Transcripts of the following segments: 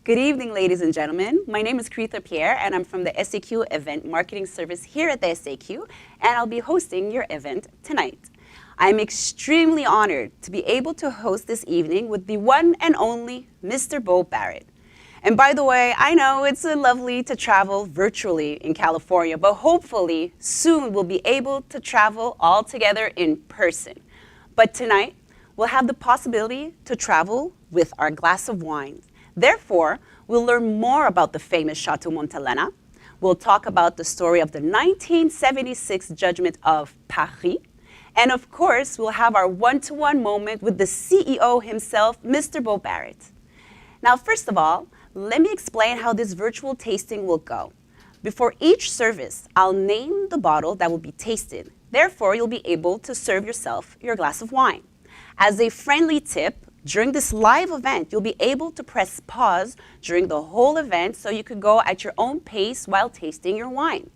Good evening, ladies and gentlemen. My name is Caritha Pierre, and I'm from the SAQ Event Marketing Service here at the SAQ, and I'll be hosting your event tonight. I'm extremely honored to be able to host this evening with the one and only Mr. Beau Barrett. And by the way, I know it's lovely to travel virtually in California, but hopefully soon we'll be able to travel all together in person. But tonight, we'll have the possibility to travel with our glass of wine. Therefore, we'll learn more about the famous Chateau Montelena. We'll talk about the story of the 1976 judgment of Paris. And of course, we'll have our one-to-one moment with the CEO himself, Mr. Beau Barrett. Now, first of all, let me explain how this virtual tasting will go. Before each service, I'll name the bottle that will be tasted. Therefore, you'll be able to serve yourself your glass of wine. As a friendly tip, during this live event, you'll be able to press pause during the whole event so you could go at your own pace while tasting your wine.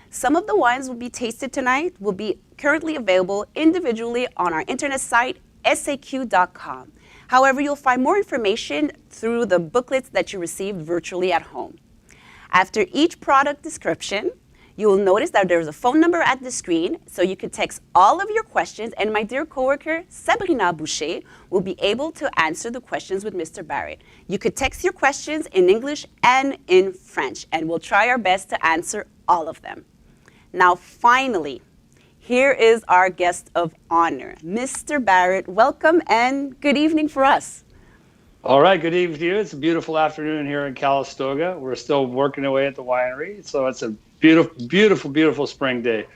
Some of the wines will be tasted tonight will be currently available individually on our internet site, saq.com. However, you'll find more information through the booklets that you received virtually at home. After each product description, you will notice that there's a phone number at the screen, so you can text all of your questions, and my dear coworker, Sabrina Boucher, will be able to answer the questions with Mr. Barrett. You could text your questions in English and in French, and we'll try our best to answer all of them. Now, finally, here is our guest of honor, Mr. Barrett. Welcome and good evening for us. All right, good evening to you. It's a beautiful afternoon here in Calistoga. We're still working away at the winery, so it's a beautiful spring day.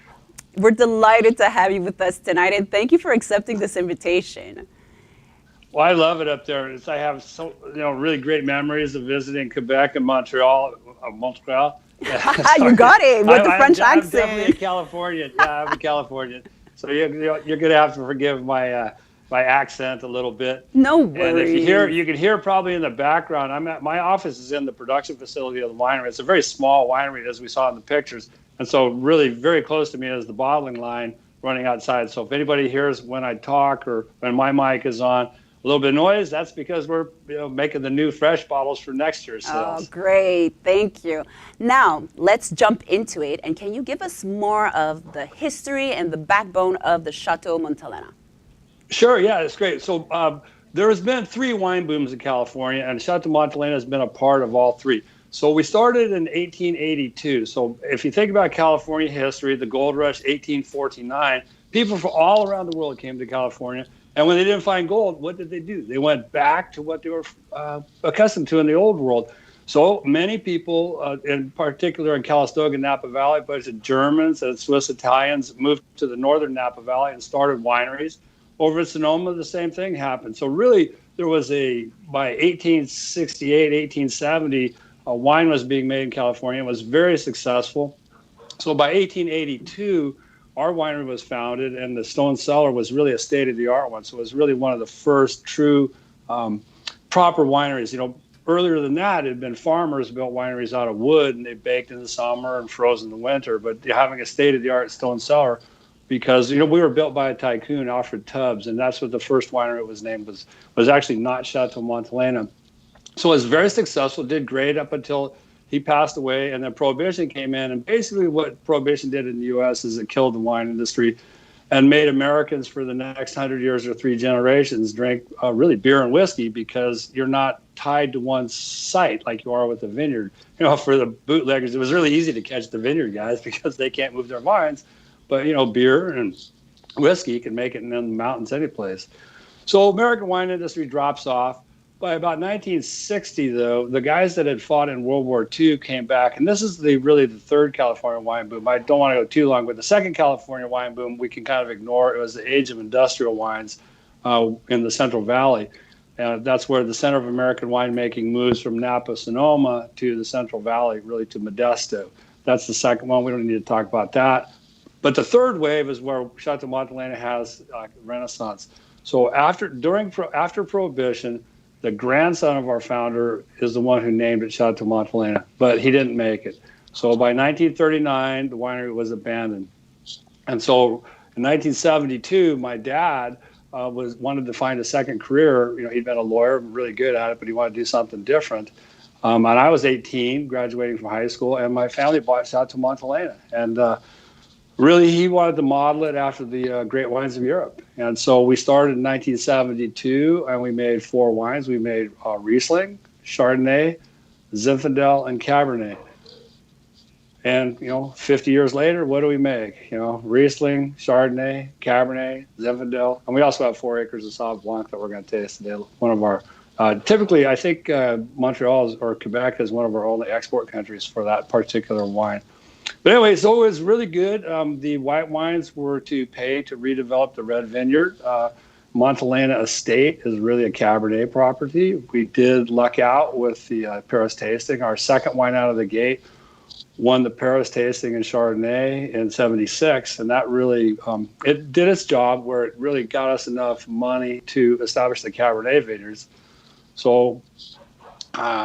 We're delighted to have you with us tonight, and thank you for accepting this invitation. Well, I love it up there. I have really great memories of visiting Quebec and Montreal. You got it with the French accent. I'm definitely a Californian. Yeah, I'm a Californian. So you're going to have to forgive my accent a little bit. No worries. And if you can hear probably in the background, my office is in the production facility of the winery. It's a very small winery, as we saw in the pictures. And so really very close to me is the bottling line running outside. So if anybody hears when I talk or when my mic is on, a little bit of noise, that's because we're making the new fresh bottles for next year's sales. Oh, great. Thank you. Now, let's jump into it. And can you give us more of the history and the backbone of the Chateau Montelena? Sure, yeah, it's great. So there has been 3 wine booms in California, and Chateau Montelena has been a part of all 3. So we started in 1882. So if you think about California history, the gold rush, 1849, people from all around the world came to California. And when they didn't find gold, what did they do? They went back to what they were accustomed to in the old world. So many people, in particular in Calistoga and Napa Valley, a bunch of Germans and Swiss Italians moved to the northern Napa Valley and started wineries. Over in Sonoma, the same thing happened. So really, there was by 1868, 1870, wine was being made in California. It was very successful. So by 1882, our winery was founded, and the Stone Cellar was really a state-of-the-art one. So it was really one of the first true proper wineries. Earlier than that, it had been farmers built wineries out of wood, and they baked in the summer and froze in the winter. But having a state-of-the-art Stone Cellar, because we were built by a tycoon, Alfred Tubbs, and that's what the first winery was named was actually not Chateau Montelena. So it was very successful, did great up until he passed away, and then Prohibition came in. And basically what Prohibition did in the U.S. is it killed the wine industry and made Americans for the next 100 years or 3 generations drink really beer and whiskey, because you're not tied to one site like you are with the vineyard. For the bootleggers, it was really easy to catch the vineyard guys because they can't move their vines. But, beer and whiskey can make it in the mountains any place. So American wine industry drops off. By about 1960, though, the guys that had fought in World War II came back. And this is really the third California wine boom. I don't want to go too long, but the second California wine boom, we can kind of ignore. It was the age of industrial wines in the Central Valley. That's where the center of American winemaking moves from Napa, Sonoma to the Central Valley, really to Modesto. That's the second one. We don't need to talk about that. But the third wave is where Chateau Montelena has Renaissance. So after Prohibition, the grandson of our founder is the one who named it Chateau Montelena, but he didn't make it. So by 1939, the winery was abandoned. And so in 1972, my dad wanted to find a second career. He'd been a lawyer, really good at it, but he wanted to do something different. And I was 18, graduating from high school, and my family bought Chateau Montelena. And really, he wanted to model it after the great wines of Europe. And so we started in 1972, and we made 4 wines. We made Riesling, Chardonnay, Zinfandel, and Cabernet. And, 50 years later, what do we make? Riesling, Chardonnay, Cabernet, Zinfandel. And we also have 4 acres of Sauv Blanc that we're going to taste today. One of our, typically, I think Montreal or Quebec is one of our only export countries for that particular wine. But anyway, so it was really good. The white wines were to pay to redevelop the red vineyard. Montelena Estate is really a Cabernet property. We did luck out with the Paris tasting. Our second wine out of the gate won the Paris tasting in Chardonnay in '76, and that really it did its job where it really got us enough money to establish the Cabernet vineyards. So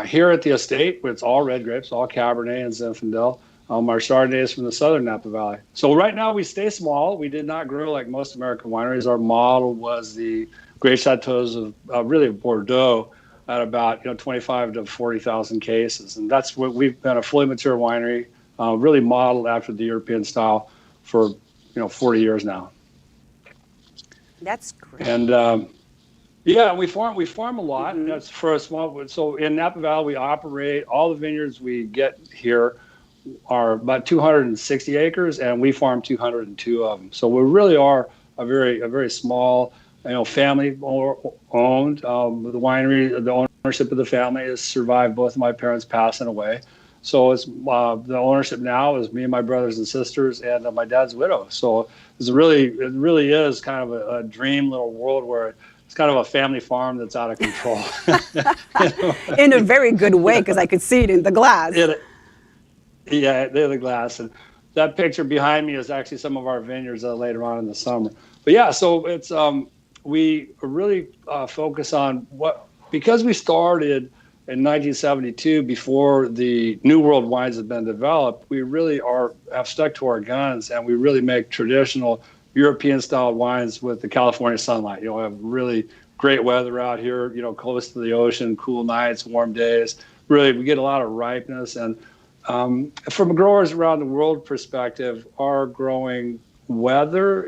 here at the estate, it's all red grapes, all Cabernet and Zinfandel. Our Chardonnay is from the southern Napa Valley. So right now we stay small. We did not grow like most American wineries. Our model was the great chateaus of really Bordeaux at about 25 to 40,000 cases, and that's what we've been, a fully mature winery, really modeled after the European style for 40 years now. That's great. And yeah, we farm a lot. Mm-hmm. That's for a small. So in Napa Valley, we operate all the vineyards we get here are about 260 acres, and we farm 202 of them. So we really are a very small, family owned. The winery, the ownership of the family has survived both of my parents passing away. So it's the ownership now is me and my brothers and sisters and my dad's widow. So it really is kind of a dream little world where it's kind of a family farm that's out of control. In a very good way, because I could see it in the glass. Yeah, they're the glass. And that picture behind me is actually some of our vineyards later on in the summer. But yeah, so it's we really focus on because we started in 1972 before the New World wines had been developed. We really have stuck to our guns, and we really make traditional European style wines with the California sunlight. We have really great weather out here, close to the ocean, cool nights, warm days. Really, we get a lot of ripeness. And from a growers around the world perspective, our growing weather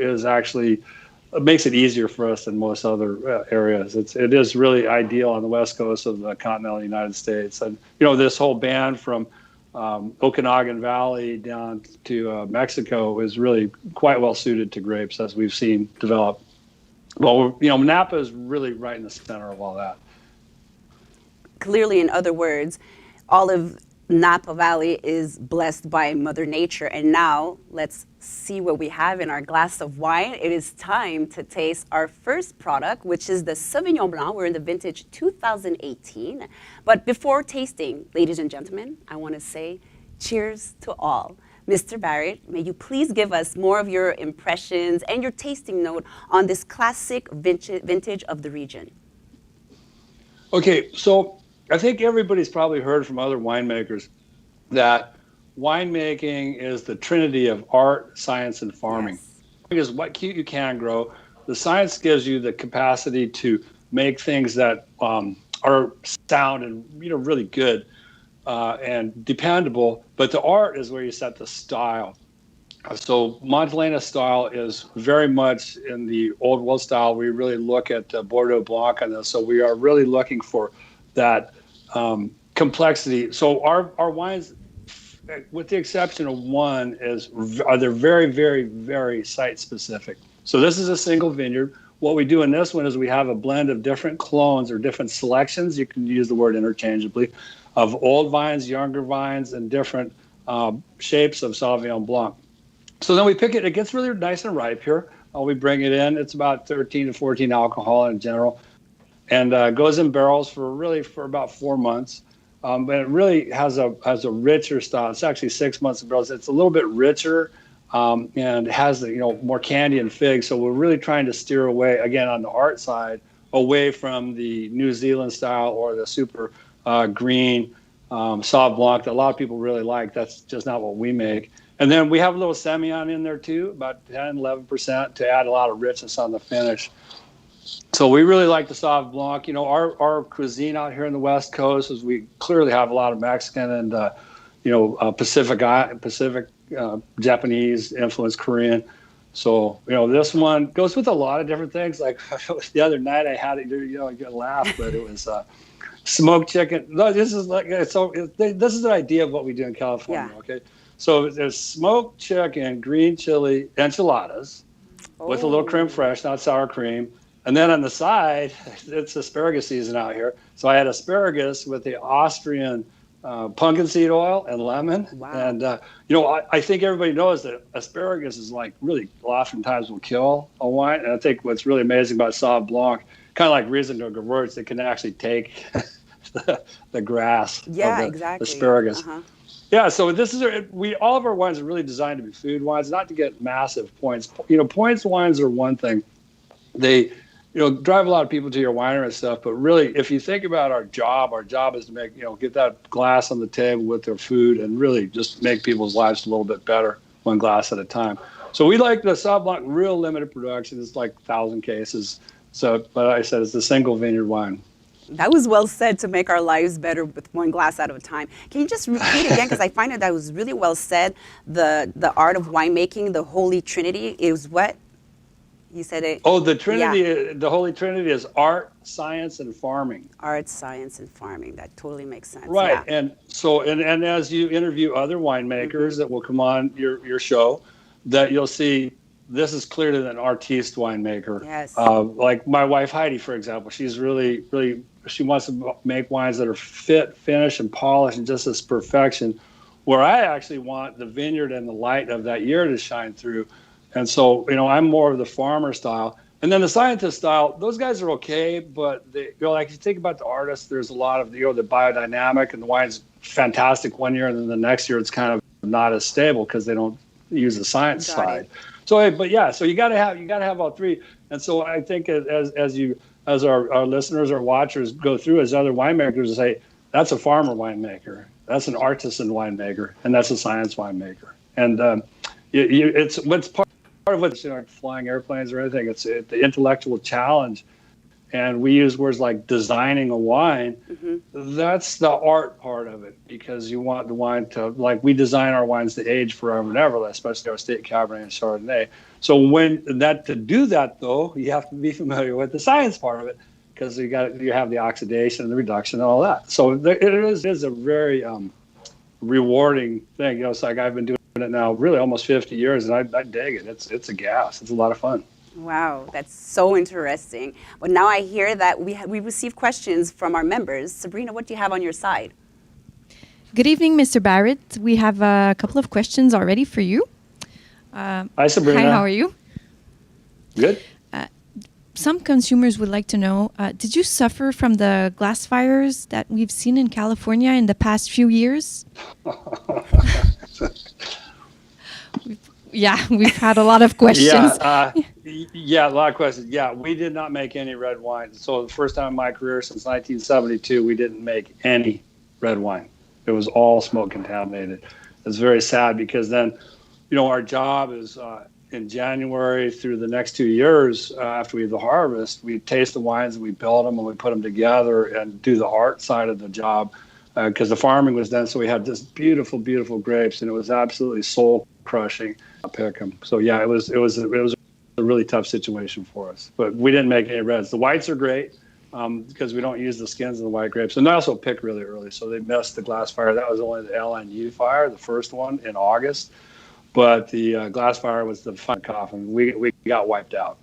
makes it easier for us than most other areas. It is really ideal on the west coast of the continental United States. And, this whole band from Okanagan Valley down to Mexico is really quite well suited to grapes, as we've seen develop. Well, Napa is really right in the center of all that. Clearly, in other words, all of Napa Valley is blessed by Mother Nature. And now let's see what we have in our glass of wine. It is time to taste our first product, which is the Sauvignon Blanc. We're in the vintage 2018. But before tasting, ladies and gentlemen, I want to say cheers to all. Mr. Barrett, may you please give us more of your impressions and your tasting note on this classic vintage of the region. Okay, so I think everybody's probably heard from other winemakers that winemaking is the trinity of art, science, and farming. Yes. Because what you can grow, the science gives you the capacity to make things that are sound and really good and dependable. But the art is where you set the style. So Montelena style is very much in the old world style. We really look at Bordeaux Blanc on this. So we are really looking for that complexity. So our wines, with the exception of one, they're very, very, very site specific. So this is a single vineyard. What we do in this one is we have a blend of different clones or different selections. You can use the word interchangeably, of old vines, younger vines, and different shapes of Sauvignon Blanc. So then we pick it. It gets really nice and ripe here. We bring it in. It's about 13 to 14 alcohol in general, and goes in barrels for about 4 months. But it really has a richer style. It's actually 6 months of barrels. It's a little bit richer and has more candy and fig. So we're really trying to steer away, again, on the art side, away from the New Zealand style or the super green Sauv Blanc that a lot of people really like. That's just not what we make. And then we have a little Semillon in there too, about 10, 11%, to add a lot of richness on the finish. So we really like the Sauv Blanc. You know, our cuisine out here in the West Coast is we clearly have a lot of Mexican and Pacific Japanese influence, Korean. So, you know, this one goes with a lot of different things. Like the other night I had it, you know, you can laugh, but it was smoked chicken. No, this is this is an idea of what we do in California. Yeah. Okay. So there's smoked chicken, green chili enchiladas with a little creme fraiche, not sour cream. And then on the side, it's asparagus season out here. So I had asparagus with the Austrian pumpkin seed oil and lemon. Wow. And, I think everybody knows that asparagus is like really oftentimes will kill a wine. And I think what's really amazing about Sauv Blanc, kind of like Riesling or Gewurz, it can actually take the grass of the asparagus. Uh-huh. Yeah, so this is all of our wines are really designed to be food wines, not to get massive points. You know, points wines are one thing. They drive a lot of people to your winery and stuff. But really, if you think about our job is to make, get that glass on the table with their food and really just make people's lives a little bit better, one glass at a time. So we like the Sauv Blanc, real limited production. It's like 1,000 cases. So, but like I said, it's a single vineyard wine. That was well said, to make our lives better with one glass at a time. Can you just repeat again? Because I find that was really well said. The art of winemaking, the Holy Trinity, is what? You said it. Oh, the Trinity, yeah. The Holy Trinity is art, science, and farming. Art, science, and farming. That totally makes sense. Right. Yeah. And so, and as you interview other winemakers that will come on your show, that you'll see this is clearly an artiste winemaker. Yes. Like my wife, Heidi, for example, she's really, she wants to make wines that are fit, finished, and polished, and just this perfection, where I actually want the vineyard and the light of that year to shine through. And so, I'm more of the farmer style. And then the scientist style, those guys are okay, but like if you think about the artists, there's a lot of the biodynamic, and the wine's fantastic one year, and then the next year it's kind of not as stable because they don't use the science side. So, but yeah, so you got to have all three. And so I think as our listeners or watchers go through, as other winemakers say, that's a farmer winemaker, that's an artisan winemaker, and that's a science winemaker. And it's what's part of what's flying airplanes or anything. It's the intellectual challenge, and we use words like designing a wine. Mm-hmm. That's the art part of it, because you want the wine to, like, we design our wines to age forever and ever, especially our state Cabernet and Chardonnay. So to do that though, you have to be familiar with the science part of it, because you have the oxidation and the reduction and all that. So it is a very rewarding thing. It's like I've been doing it now really almost 50 years, and I dig it. It's a gas. It's a lot of fun. Wow, that's so interesting. But now I hear that we receive questions from our members. Sabrina, what do you have on your side? Good evening, Mr. Barrett. We have a couple of questions already for you. Hi, Sabrina. Hi, how are you? Good. Some consumers would like to know, did you suffer from the glass fires that we've seen in California in the past few years? Yeah, we've had a lot of questions. Yeah, a lot of questions. Yeah, we did not make any red wine. So the first time in my career since 1972, we didn't make any red wine. It was all smoke contaminated. It's very sad, because then, our job is in January through the next 2 years after we have the harvest, we taste the wines and we build them and we put them together and do the art side of the job, because the farming was done. So we had this beautiful, beautiful grapes, and it was absolutely soul crushing. Pick them. So yeah, it was a really tough situation for us. But we didn't make any reds. The whites are great because we don't use the skins of the white grapes, and they also pick really early. So they missed the glass fire. That was only the LNU fire, the first one in August. But the glass fire was the fun coffin. We got wiped out.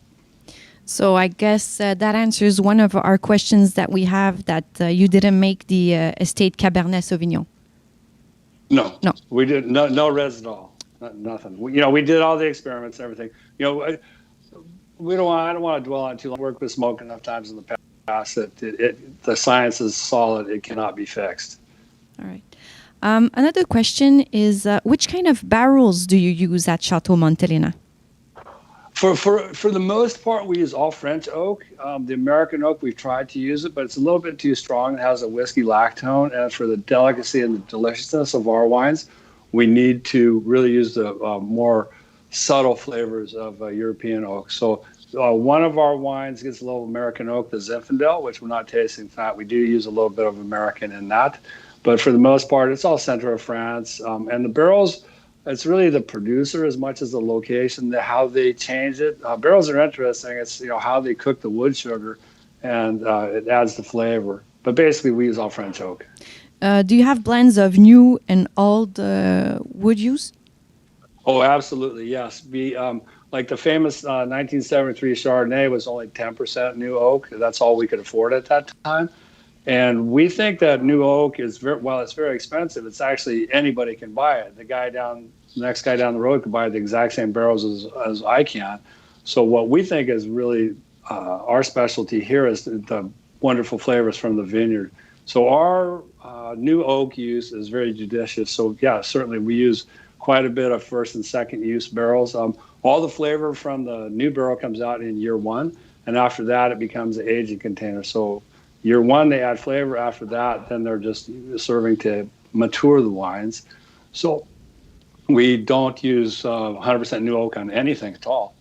So I guess that answers one of our questions that we have, that you didn't make the estate Cabernet Sauvignon. No, we didn't. No reds at all. Nothing. We did all the experiments and everything. I don't want to dwell on it too long. I worked with smoke enough times in the past that the science is solid. It cannot be fixed. All right. Another question is, which kind of barrels do you use at Chateau Montelena? For the most part, we use all French oak. The American oak, we've tried to use it, but it's a little bit too strong. It has a whiskey lactone, and for the delicacy and the deliciousness of our wines, we need to really use the more subtle flavors of European oak. So One of our wines gets a little American oak, the Zinfandel, which we're not tasting tonight. We do use a little bit of American in that. But for the most part, it's all center of France. And the barrels, it's really the producer as much as the location, how they change it. Barrels are interesting. It's how they cook the wood sugar, and it adds the flavor. But basically, we use all French oak. Do you have blends of new and old wood use? Oh, absolutely, yes. Like the famous 1973 Chardonnay was only 10% new oak. That's all we could afford at that time. And we think that new oak is it's very expensive. It's actually anybody can buy it. The next guy down the road can buy the exact same barrels as I can. So what we think is really our specialty here is the wonderful flavors from the vineyard. So our new oak use is very judicious. So yeah, certainly we use quite a bit of first and second use barrels. All the flavor from the new barrel comes out in year one, and after that it becomes an aging container. So year one, they add flavor. After that, then they're just serving to mature the wines. So we don't use 100% new oak on anything at all.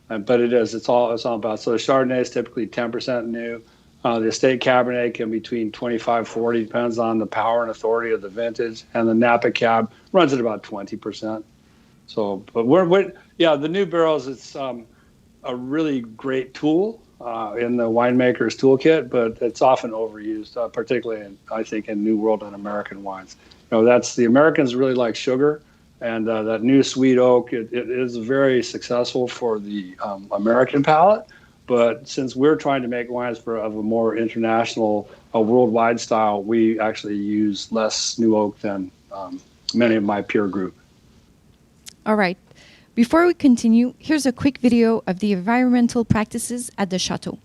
But it's all about. So the Chardonnay is typically 10% new. The estate Cabernet can be between 25-40, depends on the power and authority of the vintage. And the Napa Cab runs at about 20%. So, but the new barrels, it's a really great tool in the winemaker's toolkit, but it's often overused, particularly I think in New World and American wines. That's the Americans really like sugar, and that new sweet oak, it is very successful for the American palate. But since we're trying to make wines of a more international, worldwide style, we actually use less new oak than many of my peer group. All right. Before we continue, here's a quick video of the environmental practices at the Chateau.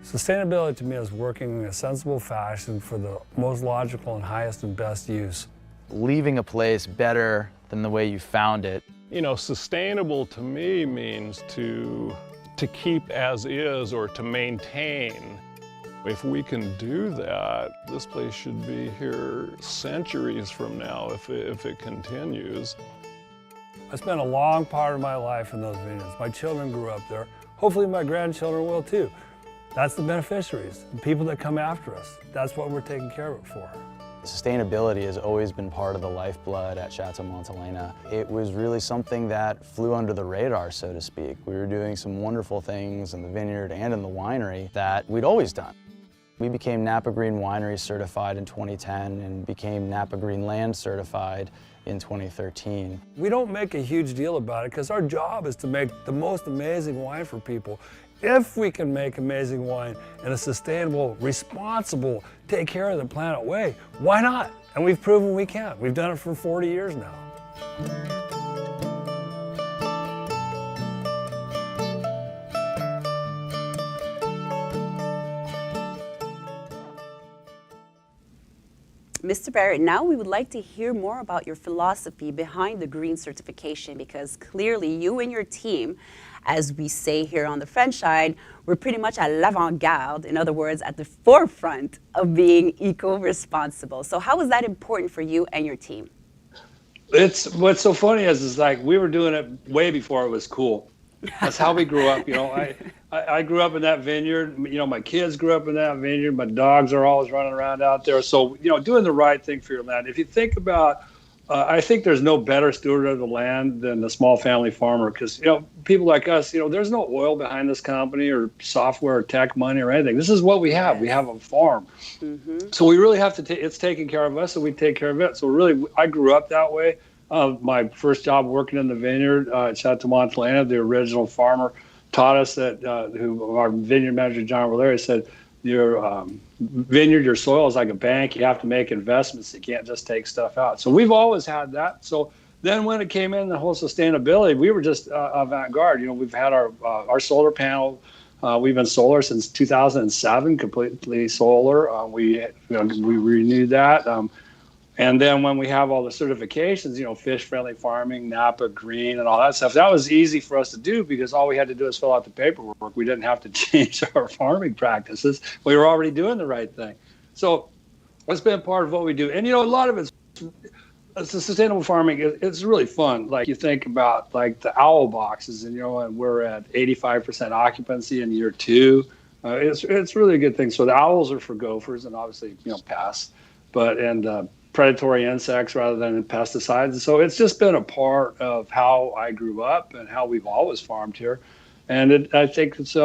Sustainability to me is working in a sensible fashion for the most logical and highest and best use. Leaving a place better than the way you found it. Sustainable to me means to keep as is or to maintain. If we can do that, this place should be here centuries from now if it continues. I spent a long part of my life in those vineyards. My children grew up there. Hopefully my grandchildren will too. That's the beneficiaries, the people that come after us. That's what we're taking care of it for. Sustainability has always been part of the lifeblood at Chateau Montelena. It was really something that flew under the radar, so to speak. We were doing some wonderful things in the vineyard and in the winery that we'd always done. We became Napa Green Winery certified in 2010 and became Napa Green Land certified in 2013. We don't make a huge deal about it because our job is to make the most amazing wine for people. If we can make amazing wine in a sustainable, responsible, take care of the planet way, why not? And we've proven we can. We've done it for 40 years now. Mr. Barrett, now we would like to hear more about your philosophy behind the green certification, because clearly you and your team, as we say here on the French side, we're pretty much at l'avant-garde, in other words, at the forefront of being eco-responsible. So how was that important for you and your team? What's so funny is like we were doing it way before it was cool. That's how we grew up. I grew up in that vineyard. My kids grew up in that vineyard. My dogs are always running around out there. So, doing the right thing for your land. If you think about, I think there's no better steward of the land than the small family farmer, because, people like us, there's no oil behind this company or software or tech money or anything. This is what we have. We have a farm. Mm-hmm. So we really have to, it's taking care of us, so we take care of it. So really, I grew up that way. My first job working in the vineyard at Chateau Montelena, the original farmer taught us that, our vineyard manager, John Valeri, said, your vineyard, your soil is like a bank. You have to make investments. You can't just take stuff out. So we've always had that. So then when it came in, the whole sustainability, we were just avant-garde. We've had our solar panel. We've been solar since 2007, completely solar. We renewed that. And then when we have all the certifications, fish-friendly farming, Napa Green, and all that stuff, that was easy for us to do because all we had to do is fill out the paperwork. We didn't have to change our farming practices. We were already doing the right thing. So it's been part of what we do. And, a lot of it's it's a sustainable farming. It's really fun. Like you think about like the owl boxes, and and we're at 85% occupancy in year 2. It's really a good thing. So the owls are for gophers, and obviously pests, but predatory insects rather than pesticides. So it's just been a part of how I grew up and how we've always farmed here, and I think it's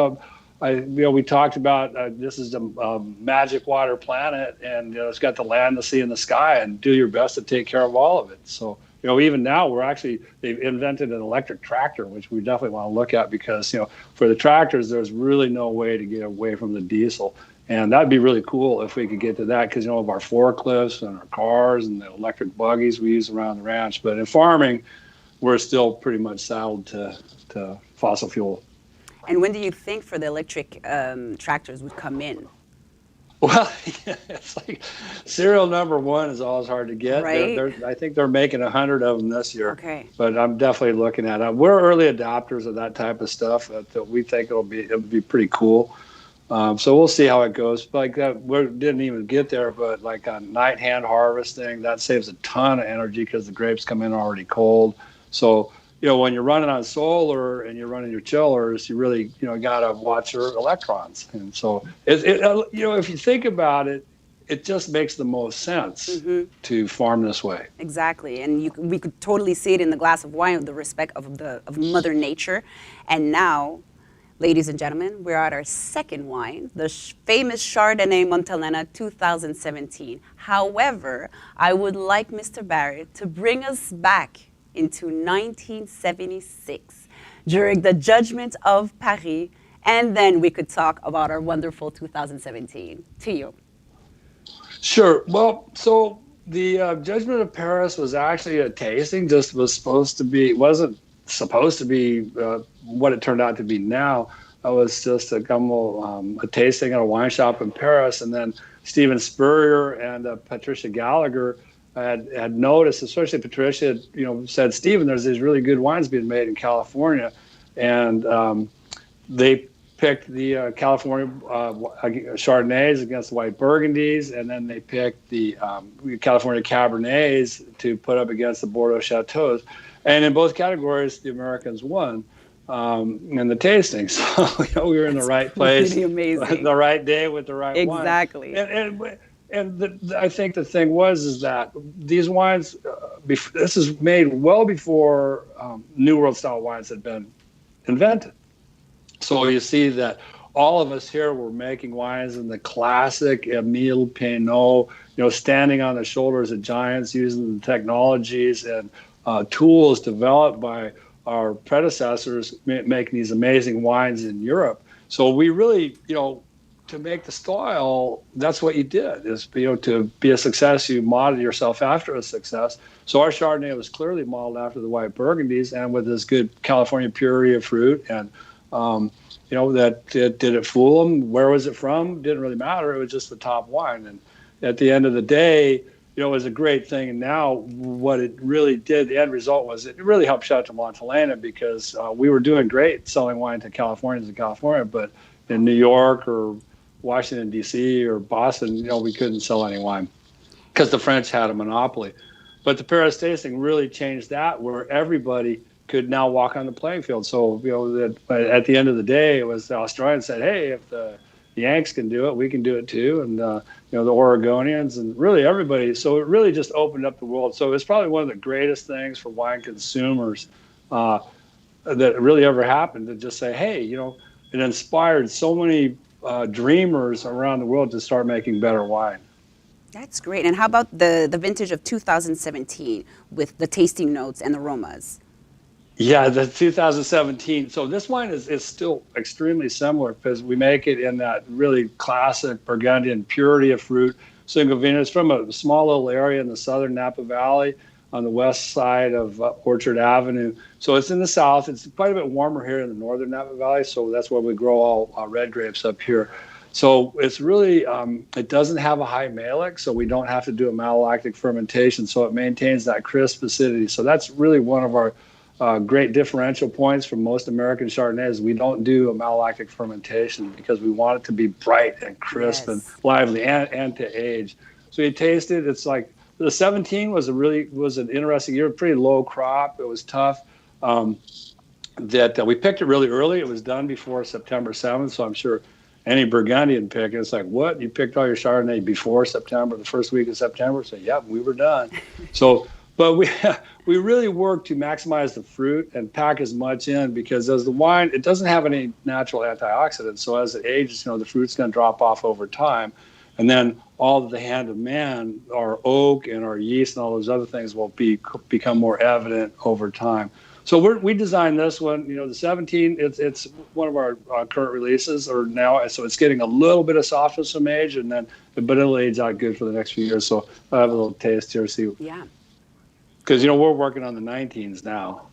we talked about this is a magic water planet, and it's got the land, the sea, and the sky, and do your best to take care of all of it. So even now they've invented an electric tractor, which we definitely want to look at, because for the tractors there's really no way to get away from the diesel, and that'd be really cool if we could get to that, because of our forklifts and our cars and the electric buggies we use around the ranch. But in farming, we're still pretty much saddled to fossil fuel. And when do you think for the electric tractors would come in? Well, it's like serial number 1 is always hard to get. Right. I think they're making 100 of them this year. Okay. But I'm definitely looking at it. We're early adopters of that type of stuff. That we think it'll be pretty cool. So we'll see how it goes. Like that, we didn't even get there, but like on night hand harvesting, that saves a ton of energy because the grapes come in already cold. So when you're running on solar and you're running your chillers, you really, got to watch your electrons. And so, if you think about it, it just makes the most sense to farm this way. Exactly. And we could totally see it in the glass of wine, the respect of Mother Nature. And now, ladies and gentlemen, we're at our second wine, the famous Chardonnay Montelena 2017. However, I would like Mr. Barrett to bring us back into 1976 during the Judgment of Paris, and then we could talk about our wonderful 2017. To you. Sure. Well, so the Judgment of Paris was actually a tasting. Wasn't supposed to be what it turned out to be now. It was just a tasting at a wine shop in Paris, and then Stephen Spurrier and Patricia Gallagher had noticed, especially Patricia, said, Stephen, there's these really good wines being made in California. And they picked the California Chardonnays against the white Burgundies, and then they picked the California Cabernets to put up against the Bordeaux Chateaus. And in both categories, the Americans won in the tasting. So we were in the right place, the right day with the right wine. Exactly. And I think the thing is that these wines, this is made well before New World style wines had been invented. So you see that all of us here were making wines in the classic Emile Pinot, standing on the shoulders of giants, using the technologies and tools developed by our predecessors, making these amazing wines in Europe. So we really, to make the style, that's what you did, is to be a success, you modeled yourself after a success. So our Chardonnay was clearly modeled after the white Burgundies, and with this good California purity of fruit. And did it fool them? Where was it from? Didn't really matter. It was just the top wine. And at the end of the day, it was a great thing. And now what it really did, the end result was it really helped Chateau Montelena, because we were doing great selling wine to Californians in California, but in New York or Washington, D.C. or Boston, we couldn't sell any wine because the French had a monopoly. But the Paris tasting really changed that, where everybody could now walk on the playing field. So, at the end of the day, it was the Australians said, hey, if the Yanks can do it, we can do it too. And, the Oregonians and really everybody. So it really just opened up the world. So it's probably one of the greatest things for wine consumers that really ever happened, to just say, hey, it inspired so many dreamers around the world to start making better wine. That's great. And how about the vintage of 2017 with the tasting notes and aromas? Yeah, the 2017. So this wine is still extremely similar, because we make it in that really classic Burgundian purity of fruit, single vineyard. It's from a small little area in the southern Napa Valley on the west side of Orchard Avenue. So it's in the south. It's quite a bit warmer here in the northern Napa Valley, so that's where we grow all red grapes up here. So it's really, it doesn't have a high malic, so we don't have to do a malolactic fermentation, so it maintains that crisp acidity. So that's really one of our great differential points from most American Chardonnays. We don't do a malolactic fermentation because we want it to be bright and crisp and lively and to age. So you taste it, it's like the 17 was an interesting year, pretty low crop. It was tough. We picked it really early. It was done before September 7th, so I'm sure any Burgundian pick, it's like, what? You picked all your Chardonnay before September, the first week of September? So, yep, we were done. So, but we really worked to maximize the fruit and pack as much in, because as the wine, it doesn't have any natural antioxidants. So as it ages, the fruit's going to drop off over time. And then all of the hand of man, our oak and our yeast and all those other things will become more evident over time. So we designed this one, the 17, it's one of our current releases or now, so it's getting a little bit of softness from age, but it'll age out good for the next few years. So I'll have a little taste here, see. Yeah. Because, we're working on the 19s now.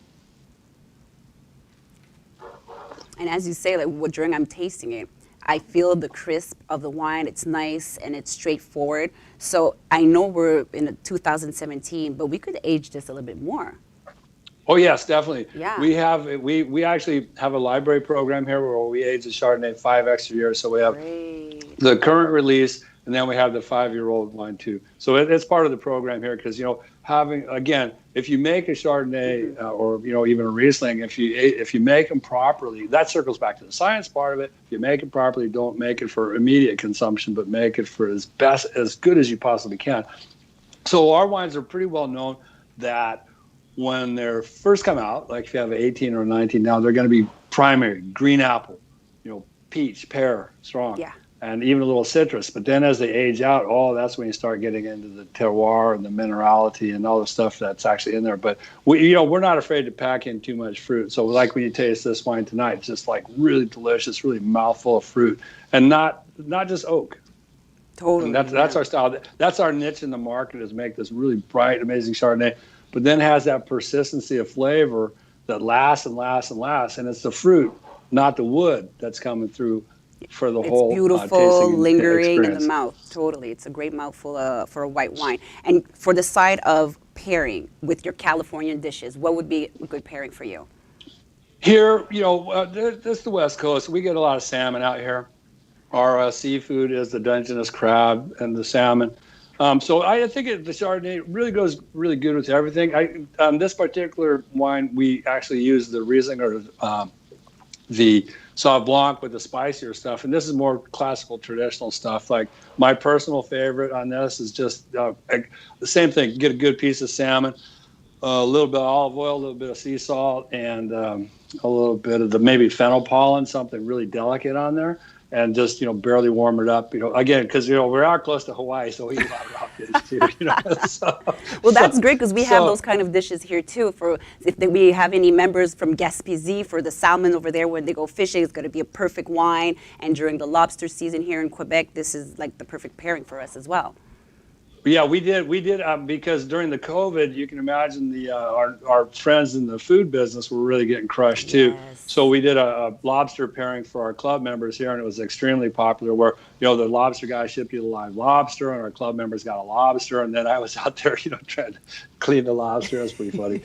And as you say, during I'm tasting it, I feel the crisp of the wine. It's nice and it's straightforward. So I know we're in 2017, but we could age this a little bit more. Oh yes, definitely. Yeah. We actually have a library program here where we age the Chardonnay 5 extra years. So we have the current release, and then we have the 5-year-old wine too. So it's part of the program here, because if you make a Chardonnay or even a Riesling, if you make them properly, that circles back to the science part of it. If you make it properly, don't make it for immediate consumption, but make it for as good as you possibly can. So our wines are pretty well known that when they're first come out, like if you have an 18 or a 19 now, they're going to be primary, green apple, peach, pear, strong, and even a little citrus. But then as they age out, that's when you start getting into the terroir and the minerality and all the stuff that's actually in there. But we're not afraid to pack in too much fruit. So like when you taste this wine tonight, it's just like really delicious, really mouthful of fruit, and not just oak. Totally. And that's our style. That's our niche in the market, is make this really bright, amazing Chardonnay, but then has that persistency of flavor that lasts and lasts and lasts. And it's the fruit, not the wood, that's coming through for the whole beautiful, tasting lingering experience. in the mouth. Totally. It's a great mouthful for a white wine. And for the side of pairing with your Californian dishes, what would be a good pairing for you? Here, this is the West Coast. We get a lot of salmon out here. Our seafood is the Dungeness crab and the salmon. So I think the Chardonnay really goes really good with everything. This particular wine, we actually use the Riesling or the Sauv Blanc with the spicier stuff, and this is more classical, traditional stuff. Like my personal favorite on this is just the same thing. Get a good piece of salmon, a little bit of olive oil, a little bit of sea salt, and a little bit of maybe fennel pollen, something really delicate on there. And just, barely warm it up, again, because, we're out close to Hawaii, so we eat a lot of raw fish too, Well, that's great, because we have those kind of dishes here too. For if we have any members from Gaspésie, for the salmon over there when they go fishing, it's going to be a perfect wine. And during the lobster season here in Quebec, this is like the perfect pairing for us as well. Yeah, we did because during the COVID, you can imagine our friends in the food business were really getting crushed too. Yes. So we did a lobster pairing for our club members here, and it was extremely popular. Where the lobster guy shipped you the live lobster, and our club members got a lobster, and then I was out there, trying to clean the lobster. It was pretty funny.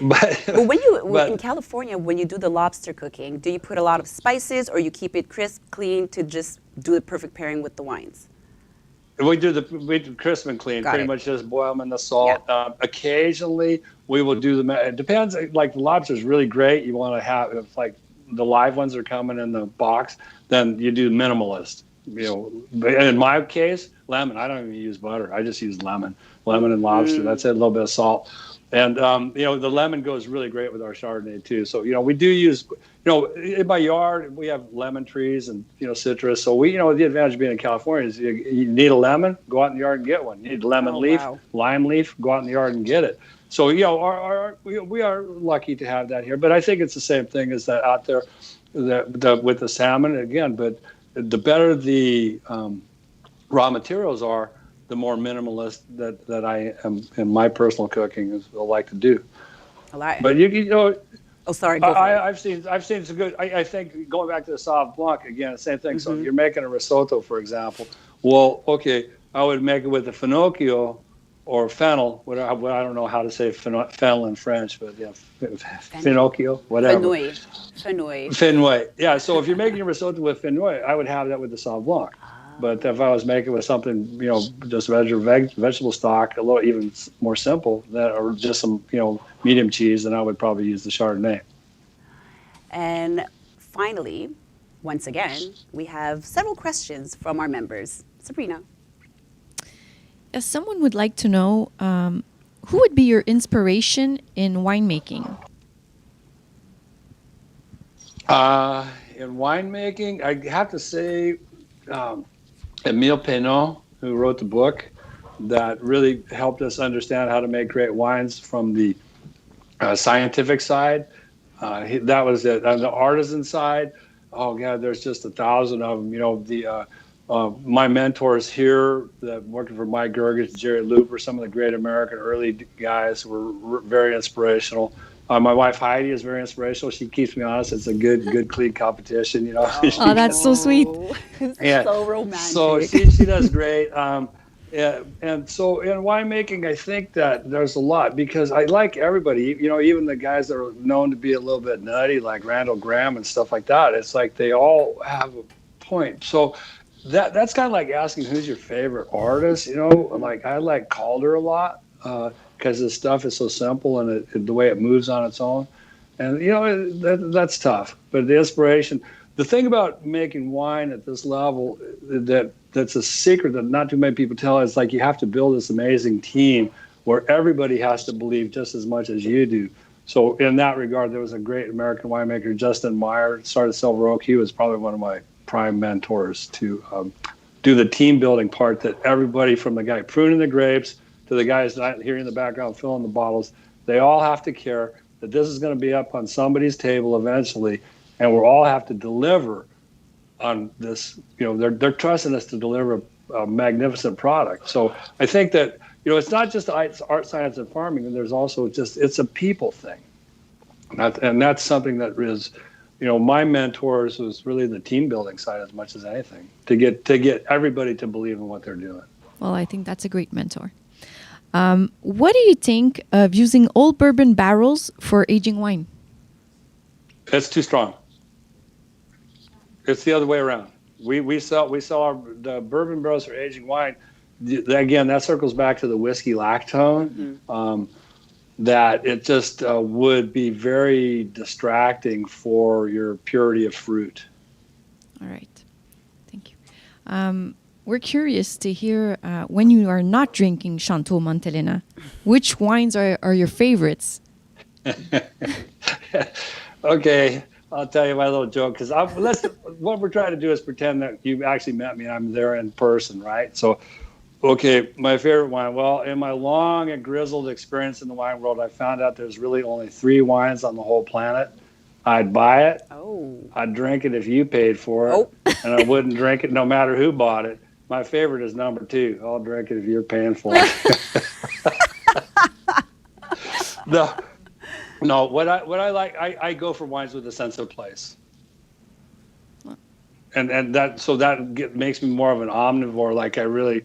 But in California, when you do the lobster cooking, do you put a lot of spices, or you keep it crisp, clean to just do the perfect pairing with the wines? We do crisp and clean. Pretty much just boil them in the salt. Yeah. Occasionally, we will do it depends. Like the lobster is really great. You want to have, if like the live ones are coming in the box, then you do minimalist. In my case, lemon. I don't even use butter. I just use lemon and lobster. That's it. A little bit of salt. And, the lemon goes really great with our Chardonnay too. So, we do use, in my yard, we have lemon trees and, citrus. So the advantage of being in California is you need a lemon, go out in the yard and get one. You need a lemon leaf, lime leaf, go out in the yard and get it. So, we are lucky to have that here. But I think it's the same thing as that out there with the salmon again. But the better the raw materials are, the more minimalist that I am in my personal cooking is I like to do. But Oh, sorry. Go for it. I've seen some good. I think going back to the Sauv Blanc again, the same thing. So if you're making a risotto, for example, well, okay, I would make it with the finocchio or fennel. I don't know how to say fennel in French, but finocchio, whatever. Fenouil. Fenouil. Yeah. So if you're making a risotto with fenouil, I would have that with the Sauv Blanc. But if I was making with something, just vegetable stock, a little even more simple, or just some, medium cheese, then I would probably use the Chardonnay. And finally, once again, we have several questions from our members. Sabrina. If someone would like to know, who would be your inspiration in winemaking? In winemaking, I have to say Emile Peynaud, who wrote the book that really helped us understand how to make great wines from the scientific side. That was it. On the artisan side, oh God, there's just 1,000 of them. My mentors here that working for Mike Gerges, Jerry Looper, some of the great American early guys were very inspirational. My wife Heidi is very inspirational. She keeps me honest. It's a good, clean competition. Oh, that's so sweet. Yeah. So romantic. So she does great. And so in winemaking, I think that there's a lot because I like everybody. Even the guys that are known to be a little bit nutty, like Randall Graham and stuff like that. It's like they all have a point. So that's kind of like asking who's your favorite artist. Like I like Calder a lot. Because his stuff is so simple and the way it moves on its own. And, that's tough. But the inspiration, the thing about making wine at this level that's a secret that not too many people tell is like you have to build this amazing team where everybody has to believe just as much as you do. So in that regard, there was a great American winemaker, Justin Meyer, started Silver Oak. He was probably one of my prime mentors to do the team building part that everybody from the guy pruning the grapes to the guys not here in the background filling the bottles, they all have to care that this is going to be up on somebody's table eventually, and we'll all have to deliver on this. They're trusting us to deliver a magnificent product. So I think that it's not just art, science, and farming. There's also it's a people thing, and that's something that is, my mentors was really the team building side as much as anything to get everybody to believe in what they're doing. Well, I think that's a great mentor. What do you think of using old bourbon barrels for aging wine? It's too strong. It's the other way around. We sell the bourbon barrels for aging wine. Again, that circles back to the whiskey lactone. That it just would be very distracting for your purity of fruit. All right, thank you. We're curious to hear when you are not drinking Chateau Montelena, which wines are your favorites? Okay, I'll tell you my little joke because what we're trying to do is pretend that you actually met me and I'm there in person, right? So, okay, my favorite wine. Well, in my long and grizzled experience in the wine world, I found out there's really only 3 wines on the whole planet. I'd buy it. Oh. I'd drink it if you paid for it, and I wouldn't drink it no matter who bought it. My favorite is number 2. I'll drink it if you're paying for it. No. What I like, I go for wines with a sense of place, and that makes me more of an omnivore. Like I really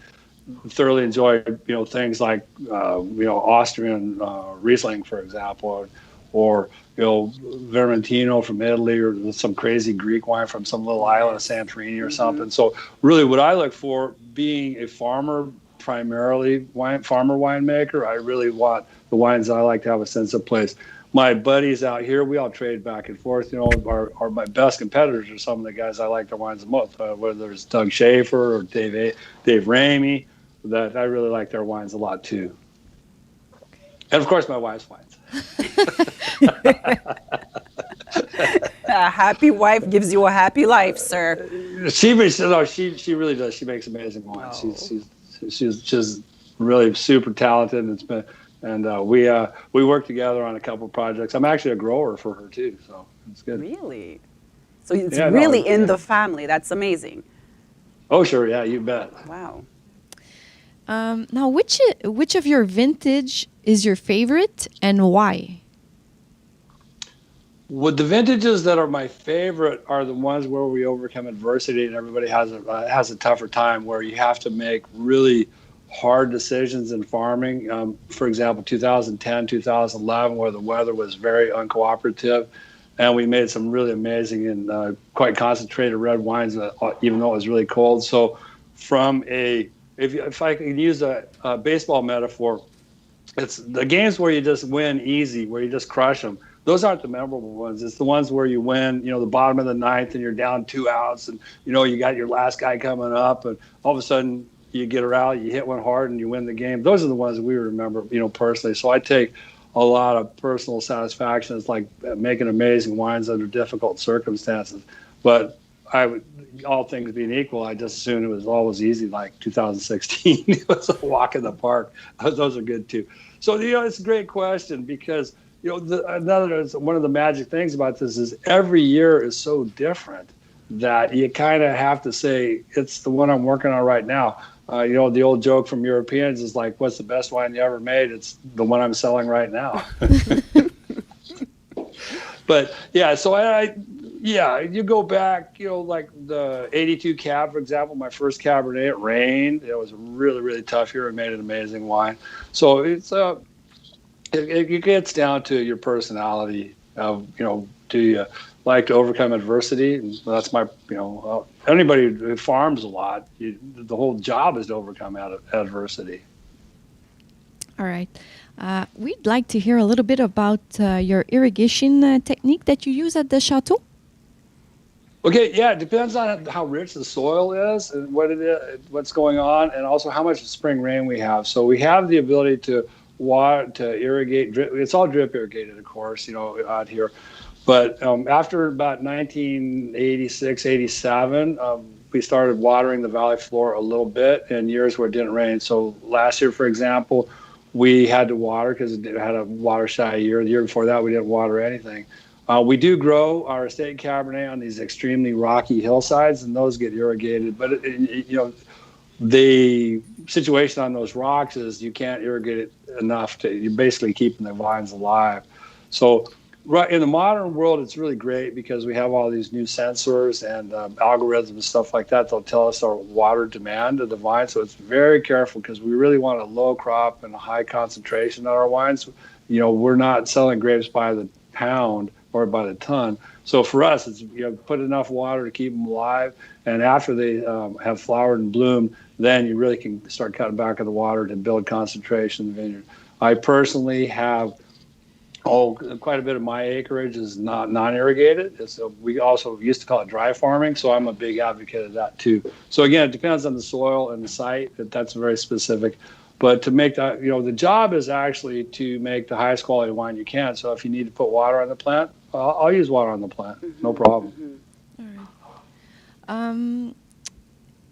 thoroughly enjoy things like Austrian Riesling, for example, or Vermentino from Italy, or some crazy Greek wine from some little island of Santorini or something. So really what I look for, being a farmer, primarily farmer winemaker, I really want the wines that I like to have a sense of place. My buddies out here, we all trade back and forth. Are my best competitors are some of the guys I like their wines the most, whether it's Doug Schaefer or Dave Ramey. That I really like their wines a lot too. And of course my wife's wines. A happy wife gives you a happy life, sir. She really does. She makes amazing wines. Oh. She's really super talented, and we work together on a couple of projects. I'm actually a grower for her too, so it's good. Really? So it's really in the family. That's amazing. Oh sure, yeah, you bet. Wow. Now, which of your vintage is your favorite and why? Well, the vintages that are my favorite are the ones where we overcome adversity and everybody has a tougher time, where you have to make really hard decisions in farming. For example, 2010, 2011, where the weather was very uncooperative, and we made some really amazing and quite concentrated red wines, even though it was really cold. So from if I can use a baseball metaphor, it's the games where you just win easy, where you just crush them. Those aren't the memorable ones. It's the ones where you win, the bottom of the ninth and you're down 2 outs and, you got your last guy coming up and all of a sudden you get a rally, you hit one hard and you win the game. Those are the ones that we remember, personally. So I take a lot of personal satisfaction. It's like making amazing wines under difficult circumstances. But all things being equal, I just assumed it was always easy, like 2016. It was a walk in the park. Those are good too. So, it's a great question because, one of the magic things about this is every year is so different that you kind of have to say, it's the one I'm working on right now. The old joke from Europeans is like, what's the best wine you ever made? It's the one I'm selling right now. But yeah, so you go back, like the 82 Cab, for example, my first Cabernet, it rained. It was a really, really tough year. It made an amazing wine. So it's, it gets down to your personality of, do you like to overcome adversity? And that's my, anybody who farms a lot, the whole job is to overcome adversity. All right. We'd like to hear a little bit about your irrigation technique that you use at the Chateau. Okay, yeah, it depends on how rich the soil is and what's going on, and also how much spring rain we have. So we have the ability to irrigate. It's all drip irrigated, of course, out here. But after about 1986, 87, we started watering the valley floor a little bit in years where it didn't rain. So last year, for example, we had to water because it had a water-shy year. The year before that, we didn't water anything. We do grow our estate Cabernet on these extremely rocky hillsides, and those get irrigated. But, the situation on those rocks is you can't irrigate it enough you're basically keeping the vines alive. So right in the modern world, it's really great because we have all these new sensors and algorithms and stuff like that. They'll tell us our water demand of the vine. So it's very careful because we really want a low crop and a high concentration on our wines. We're not selling grapes by the pound or by the ton. So for us, it's put enough water to keep them alive. And after they have flowered and bloomed, then you really can start cutting back on the water to build concentration in the vineyard. I personally have quite a bit of my acreage is not non-irrigated. So we also used to call it dry farming. So I'm a big advocate of that too. So again, it depends on the soil and the site. That's very specific. But to make that, the job is actually to make the highest quality wine you can. So if you need to put water on the plant, I'll use water on the plant. No problem. Mm-hmm. All right.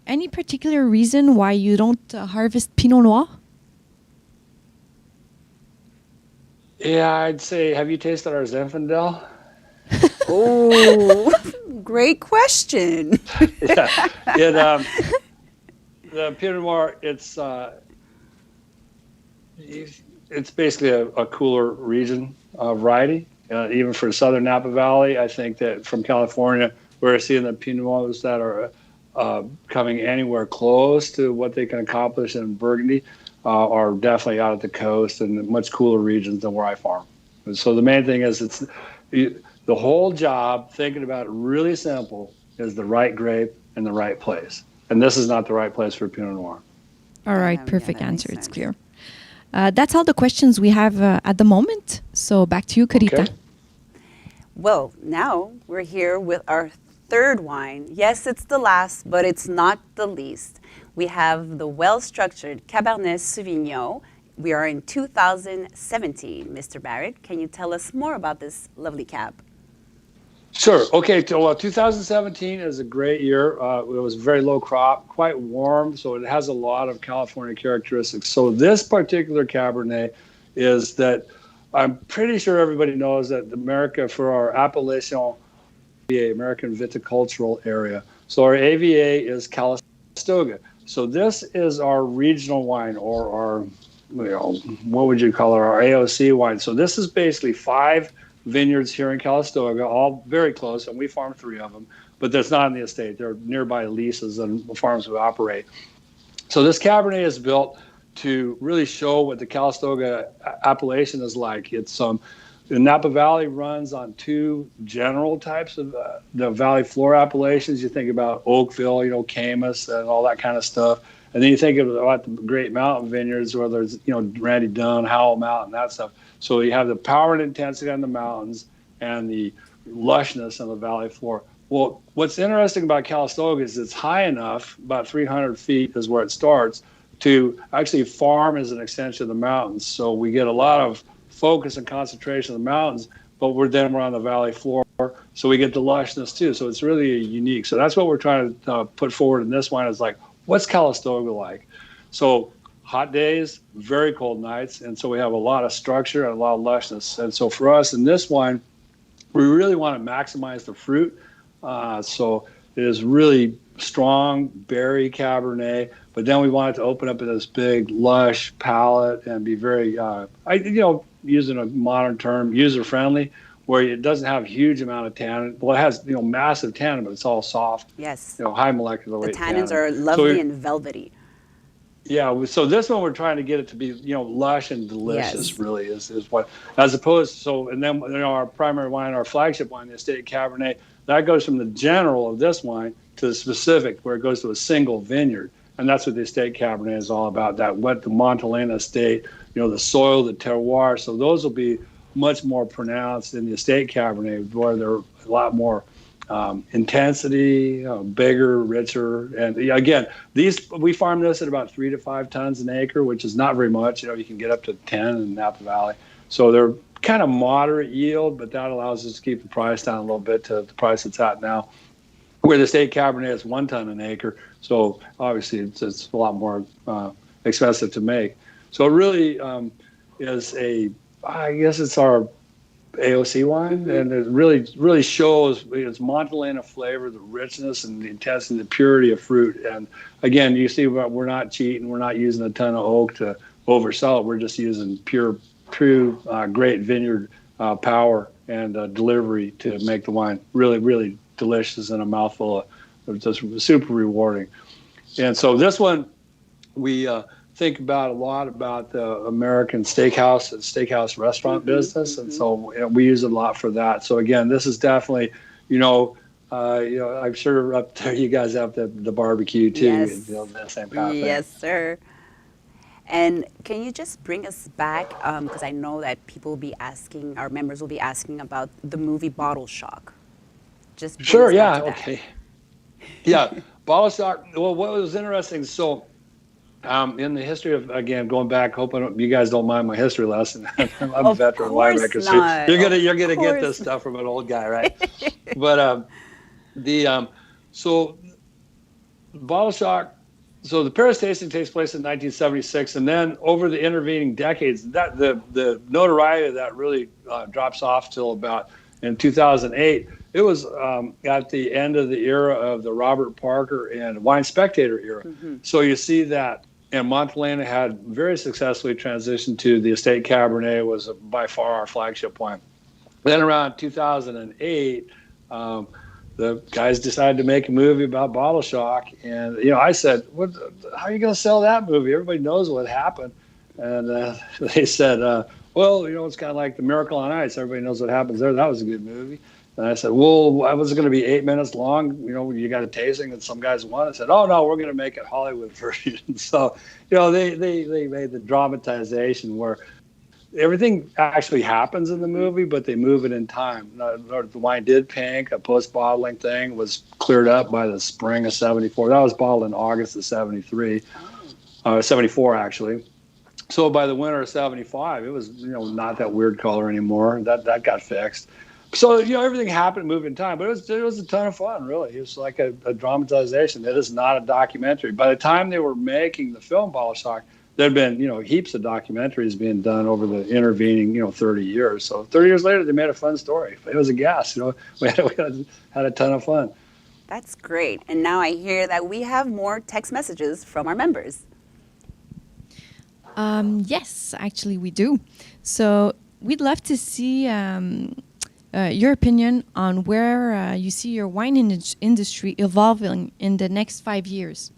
Any particular reason why you don't harvest Pinot Noir? Yeah, I'd say, have you tasted our Zinfandel? Oh, great question. Yeah, the Pinot Noir, it's basically a cooler region variety. Even for Southern Napa Valley, I think that from California, we're seeing the Pinot Noirs that are coming anywhere close to what they can accomplish in Burgundy are definitely out at the coast and much cooler regions than where I farm. And so the main thing is the whole job, thinking about it really simple, is the right grape in the right place. And this is not the right place for Pinot Noir. All right, perfect answer. It's clear. That's all the questions we have at the moment. So back to you, Carita. Okay. Well, now we're here with our third wine. Yes, it's the last, but it's not the least. We have the well-structured Cabernet Sauvignon. We are in 2017. Mr. Barrett, can you tell us more about this lovely cab? Sure. Okay. Well, 2017 is a great year. It was a very low crop, quite warm, so it has a lot of California characteristics. So this particular Cabernet is that I'm pretty sure everybody knows that America, for our Appalachian, American viticultural area. So our AVA is Calistoga. So this is our regional wine, or our, what would you call it, our AOC wine. So this is basically 5 vineyards here in Calistoga, all very close, and we farm 3 of them, but that's not in the estate. They're nearby leases and farms we operate. So this Cabernet is built to really show what the Calistoga appellation is like. It's the Napa Valley runs on two general types of the valley floor appellations. You think about Oakville, Camas and all that kind of stuff. And then you think about the Great Mountain Vineyards where there's, Randy Dunn, Howell Mountain, that stuff. So you have the power and intensity on the mountains and the lushness on the valley floor. Well, what's interesting about Calistoga is it's high enough, about 300 feet is where it starts, to actually farm as an extension of the mountains. So we get a lot of focus and concentration of the mountains, but we're on the valley floor, so we get the lushness too. So it's really unique. So that's what we're trying to put forward in this wine is like, what's Calistoga like? So hot days, very cold nights, and so we have a lot of structure and a lot of lushness. And so for us in this wine, we really want to maximize the fruit. So it is really strong berry Cabernet, but then we want it to open up in this big lush palate and be very, using a modern term, user-friendly, where it doesn't have a huge amount of tannin. Well, it has, massive tannin, but it's all soft. Yes. High molecular weight The tannins tannin. are lovely and velvety. Yeah, so this one we're trying to get it to be, lush and delicious. Yes. Really is what, as opposed to, and then our primary wine, our flagship wine, the Estate Cabernet, that goes from the general of this wine to the specific, where it goes to a single vineyard. And that's what the Estate Cabernet is all about, what the Montelena estate, the soil, the terroir. So those will be much more pronounced in the Estate Cabernet, where they're a lot more intensity, bigger, richer. And again, we farm this at about 3 to 5 tons an acre, which is not very much. You can get up to 10 in Napa Valley. So they're kind of moderate yield, but that allows us to keep the price down a little bit to the price it's at now. Where the Estate Cabernet is 1 ton an acre, so obviously it's a lot more expensive to make. So it really is I guess it's our AOC wine, and it really shows its Montelena flavor, the richness and the intensity, the purity of fruit. And again, you see we're not cheating, we're not using a ton of oak to oversell it. We're just using true great vineyard power and delivery to make the wine really, really delicious and a mouthful of just super rewarding. And so this one, we think about a lot about the American steakhouse restaurant business. And so we use it a lot for that. So again, this is definitely, I'm sure up there you guys have the barbecue too. Yes. That same kind of thing. Yes, sir. And can you just bring us back, because I know that our members will be asking about the movie Bottle Shock. Just sure, yeah, okay. Yeah, Bottle Shock, well, what was interesting, so in the history of, again, going back, hoping you guys don't mind my history lesson. I'm a veteran winemaker, so you're gonna get this stuff from an old guy, right? But so Bottle Shock, so the Paris tasting takes place in 1976, and then over the intervening decades, that the notoriety of that really drops off till about in 2008. It was at the end of the era of the Robert Parker and Wine Spectator era. So you see that, and Montelena had very successfully transitioned to the Estate Cabernet, was by far our flagship wine. Then around 2008, the guys decided to make a movie about Bottle Shock. And, I said, how are you going to sell that movie? Everybody knows what happened. And they said, well, it's kind of like The Miracle on Ice. Everybody knows what happens there. That was a good movie. And I said, well, was it going to be 8 minutes long? You got a tasting and some guys won. I said, oh, no, we're going to make it Hollywood version. So, they made the dramatization where everything actually happens in the movie, but they move it in time. The wine did pink. A post-bottling thing was cleared up by the spring of 74. That was bottled in August of 73, 74 actually. So by the winter of 75, it was, not that weird color anymore. That got fixed. So, everything happened, moved in time, but it was a ton of fun, really. It was like a dramatization. It is not a documentary. By the time they were making the film Bottle Shock, there'd been, heaps of documentaries being done over the intervening, 30 years. So 30 years later, they made a fun story. It was a gas, we had a ton of fun. That's great. And now I hear that we have more text messages from our members. Yes, actually we do. So we'd love to see your opinion on where you see your wine industry evolving in the next 5 years.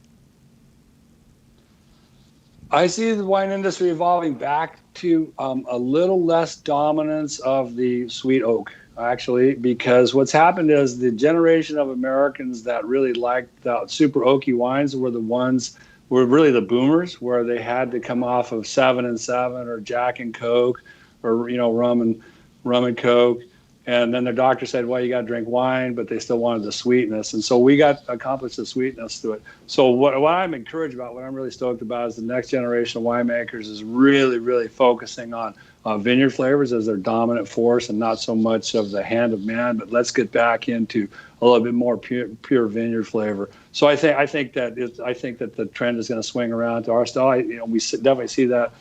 I see the wine industry evolving back to a little less dominance of the sweet oak, actually, because what's happened is the generation of Americans that really liked the super oaky wines were really the boomers, where they had to come off of 7 and 7 or Jack and Coke or, rum and Coke. And then the doctor said, well, you got to drink wine, but they still wanted the sweetness. And so we got accomplished the sweetness to it. So what I'm encouraged about, what I'm really stoked about is the next generation of winemakers is really, really focusing on vineyard flavors as their dominant force and not so much of the hand of man, but let's get back into a little bit more pure vineyard flavor. So I think that the trend is going to swing around to our style. We definitely see that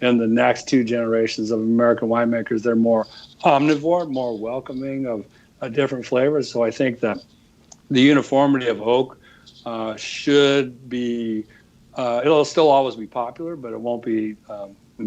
in the next two generations of American winemakers. They're more omnivore, more welcoming of different flavors. So I think that the uniformity of oak should be, it'll still always be popular, but it won't be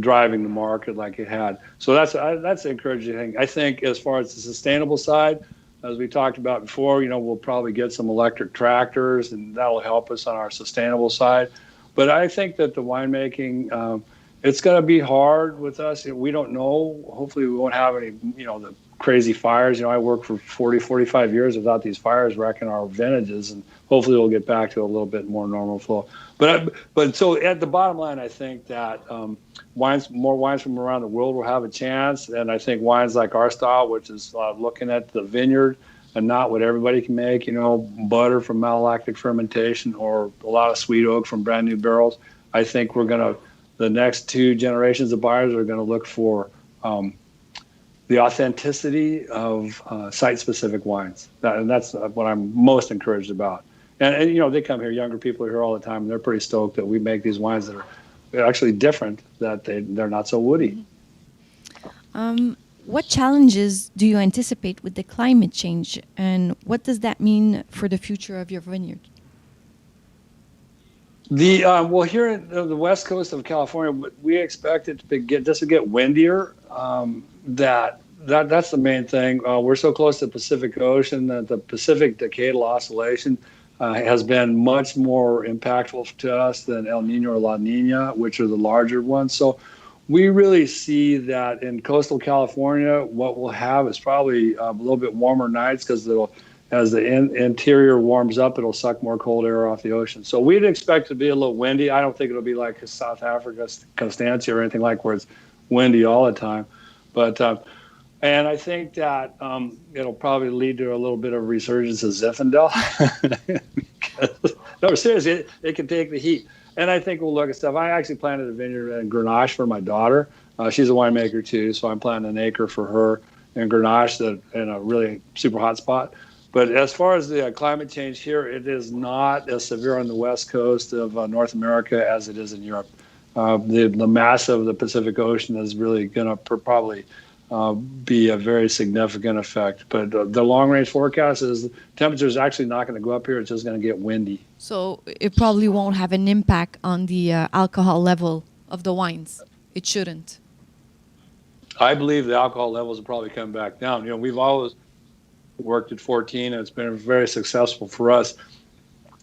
driving the market like it had. So that's the encouraging thing. I think as far as the sustainable side, as we talked about before, we'll probably get some electric tractors, and that'll help us on our sustainable side. But I think that the winemaking, it's going to be hard with us. We don't know. Hopefully we won't have any, the crazy fires. I worked for 40, 45 years without these fires wrecking our vintages, and hopefully we'll get back to a little bit more normal flow. But so at the bottom line, I think that more wines from around the world will have a chance. And I think wines like our style, which is looking at the vineyard and not what everybody can make, butter from malolactic fermentation or a lot of sweet oak from brand new barrels. I think the next two generations of buyers are going to look for the authenticity of site-specific wines. And that's what I'm most encouraged about. And they come here, younger people are here all the time, and they're pretty stoked that we make these wines that are actually different, that they're not so woody. What challenges do you anticipate with the climate change, and what does that mean for the future of your vineyard? Well, here in the west coast of California, we expect it to get windier. That's the main thing. We're so close to the Pacific Ocean that the Pacific Decadal Oscillation has been much more impactful to us than El Nino or La Nina, which are the larger ones. So we really see that in coastal California, what we'll have is probably a little bit warmer nights, because as the interior warms up, it'll suck more cold air off the ocean. So we'd expect to be a little windy. I don't think it'll be like South Africa, Constancia, or anything like where it's windy all the time. But and I think that it'll probably lead to a little bit of resurgence of Zinfandel. No, seriously, it can take the heat. And I think we'll look at stuff. I actually planted a vineyard in Grenache for my daughter. She's a winemaker too, so I'm planting an acre for her in Grenache in a really super hot spot. But as far as the climate change here, it is not as severe on the west coast of North America as it is in Europe. The mass of the Pacific Ocean is really going to probably be a very significant effect. But the long-range forecast is the temperature is actually not going to go up here. It's just going to get windy. So it probably won't have an impact on the alcohol level of the wines. It shouldn't. I believe the alcohol levels will probably come back down. We've always worked at 14, and it's been very successful for us.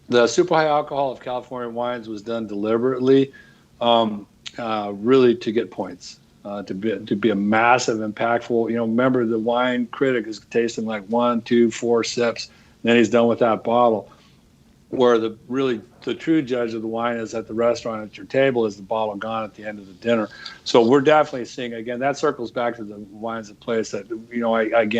The super high alcohol of California wines was done deliberately, really to get points. To be a massive, impactful. Remember, the wine critic is tasting like 1, 2, 4 sips, then he's done with that bottle. Where the true judge of the wine is at the restaurant at your table, is the bottle gone at the end of the dinner. So we're definitely seeing, again, that circles back to the wines at place that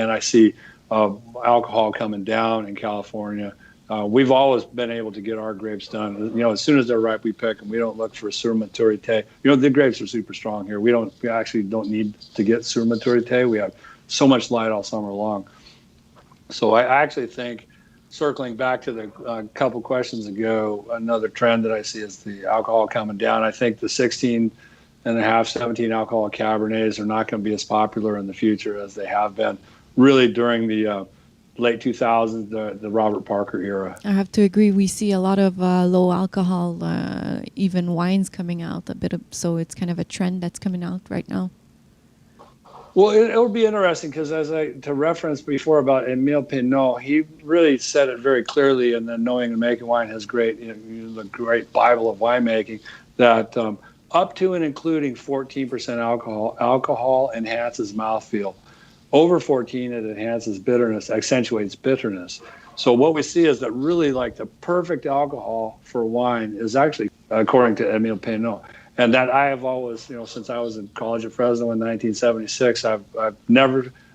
I see alcohol coming down in California. We've always been able to get our grapes done. As soon as they're ripe, we pick them. We don't look for sur maturité. The grapes are super strong here. We actually don't need to get sur maturité. We have so much light all summer long. So I actually think, circling back to the couple questions ago, another trend that I see is the alcohol coming down. I think the 16.5, 17 alcohol Cabernets are not going to be as popular in the future as they have been really during the late 2000s, the Robert Parker era. I have to agree. We see a lot of low alcohol, even wines coming out so it's kind of a trend that's coming out right now. Well, it'll be interesting because, to reference before about Émile Pinot, he really said it very clearly, and then Knowing and Making Wine has the great Bible of winemaking, that up to and including 14% alcohol. Alcohol enhances mouthfeel. Over 14, it enhances bitterness, accentuates bitterness. So what we see is that really like the perfect alcohol for wine is actually, according to Emile Peynaud. And that I have always, since I was in college at Fresno in 1976,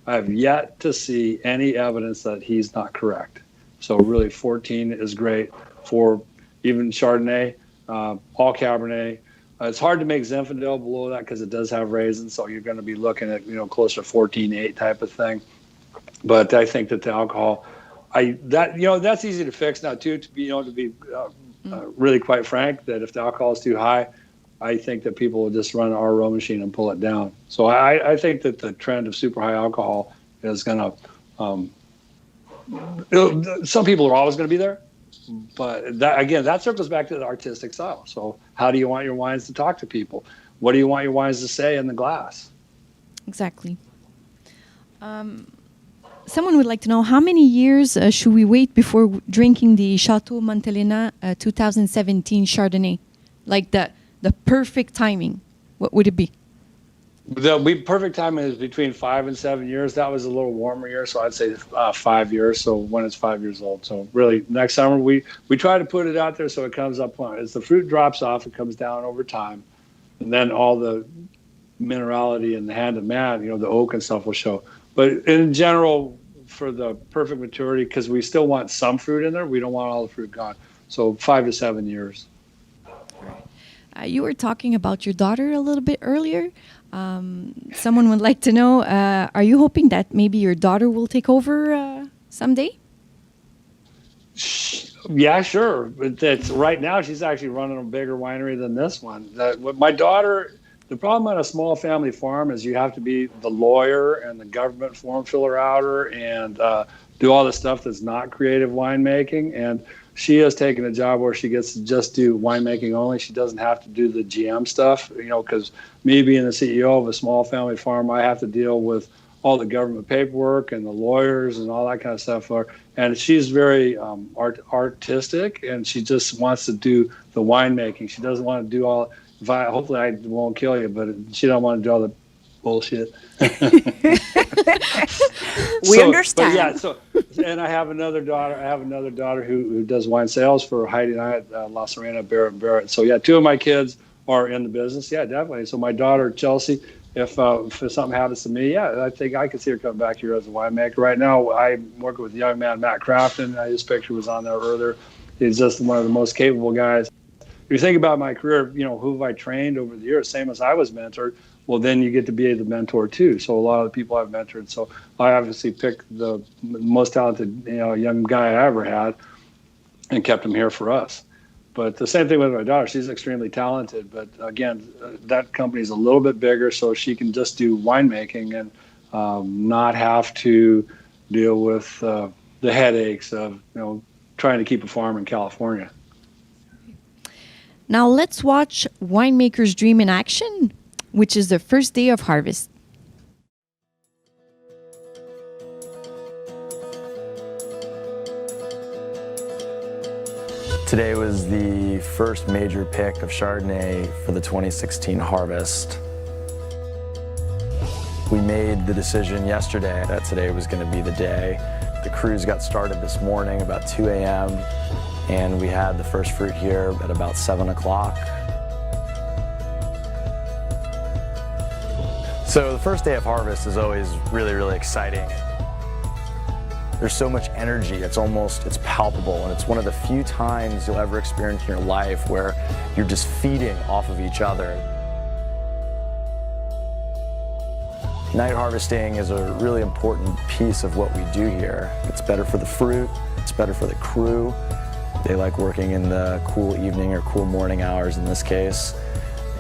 I've yet to see any evidence that he's not correct. So really 14 is great for even Chardonnay, all Cabernet. It's hard to make Zinfandel below that because it does have raisins, so you're going to be looking at closer to 14.8 type of thing. But I think that the alcohol, that's easy to fix now too. To be really quite frank, that if the alcohol is too high, I think that people will just run our row machine and pull it down. So I think that the trend of super high alcohol is going to. Some people are always going to be there. But that circles back to the artistic style. So how do you want your wines to talk to people? What do you want your wines to say in the glass? Exactly. Someone would like to know, how many years should we wait before drinking the Chateau Montelena 2017 Chardonnay? Like the perfect timing. What would it be? The perfect time is between 5 and 7 years. That was a little warmer year, so I'd say 5 years. So when it's 5 years old. So really, next summer we try to put it out there so it comes up as the fruit drops off, it comes down over time, and then all the minerality and the hand of man, the oak and stuff will show. But in general, for the perfect maturity, because we still want some fruit in there, we don't want all the fruit gone. So 5 to 7 years. You were talking about your daughter a little bit earlier. Someone would like to know, are you hoping that maybe your daughter will take over someday? Yeah, sure. But right now she's actually running a bigger winery than this one. My daughter, the problem on a small family farm is you have to be the lawyer and the government form filler outer and do all the stuff that's not creative winemaking. And she has taken a job where she gets to just do winemaking only. She doesn't have to do the GM stuff, because me being the CEO of a small family farm, I have to deal with all the government paperwork and the lawyers and all that kind of stuff. And she's very artistic, and she just wants to do the winemaking. She doesn't want to do all. Hopefully, I won't kill you, but she don't want to do all the bullshit. We understand. And I have another daughter. Who does wine sales for Heidi and I at La Serena, Barrett. So yeah, 2 of my kids are in the business. Yeah, definitely. So my daughter Chelsea, if something happens to me, I think I could see her coming back here as a winemaker. Right now, I'm working with a young man, Matt Crafton. His picture was on there earlier. He's just one of the most capable guys. If you think about my career, who have I trained over the years, same as I was mentored. Well, then you get to be the mentor too. So a lot of the people I've mentored. So I obviously picked the most talented, young guy I ever had, and kept him here for us. But the same thing with my daughter. She's extremely talented. But again, that company's a little bit bigger, so she can just do winemaking and not have to deal with the headaches of trying to keep a farm in California. Now let's watch Winemaker's Dream in action, which is the first day of harvest. Today was the first major pick of Chardonnay for the 2016 harvest. We made the decision yesterday that today was going to be the day. The crews got started this morning about 2 a.m. and we had the first fruit here at about 7 o'clock. So the first day of harvest is always really, really exciting. There's so much energy, it's palpable, and it's one of the few times you'll ever experience in your life where you're just feeding off of each other. Night harvesting is a really important piece of what we do here. It's better for the fruit, it's better for the crew. They like working in the cool evening or cool morning hours in this case.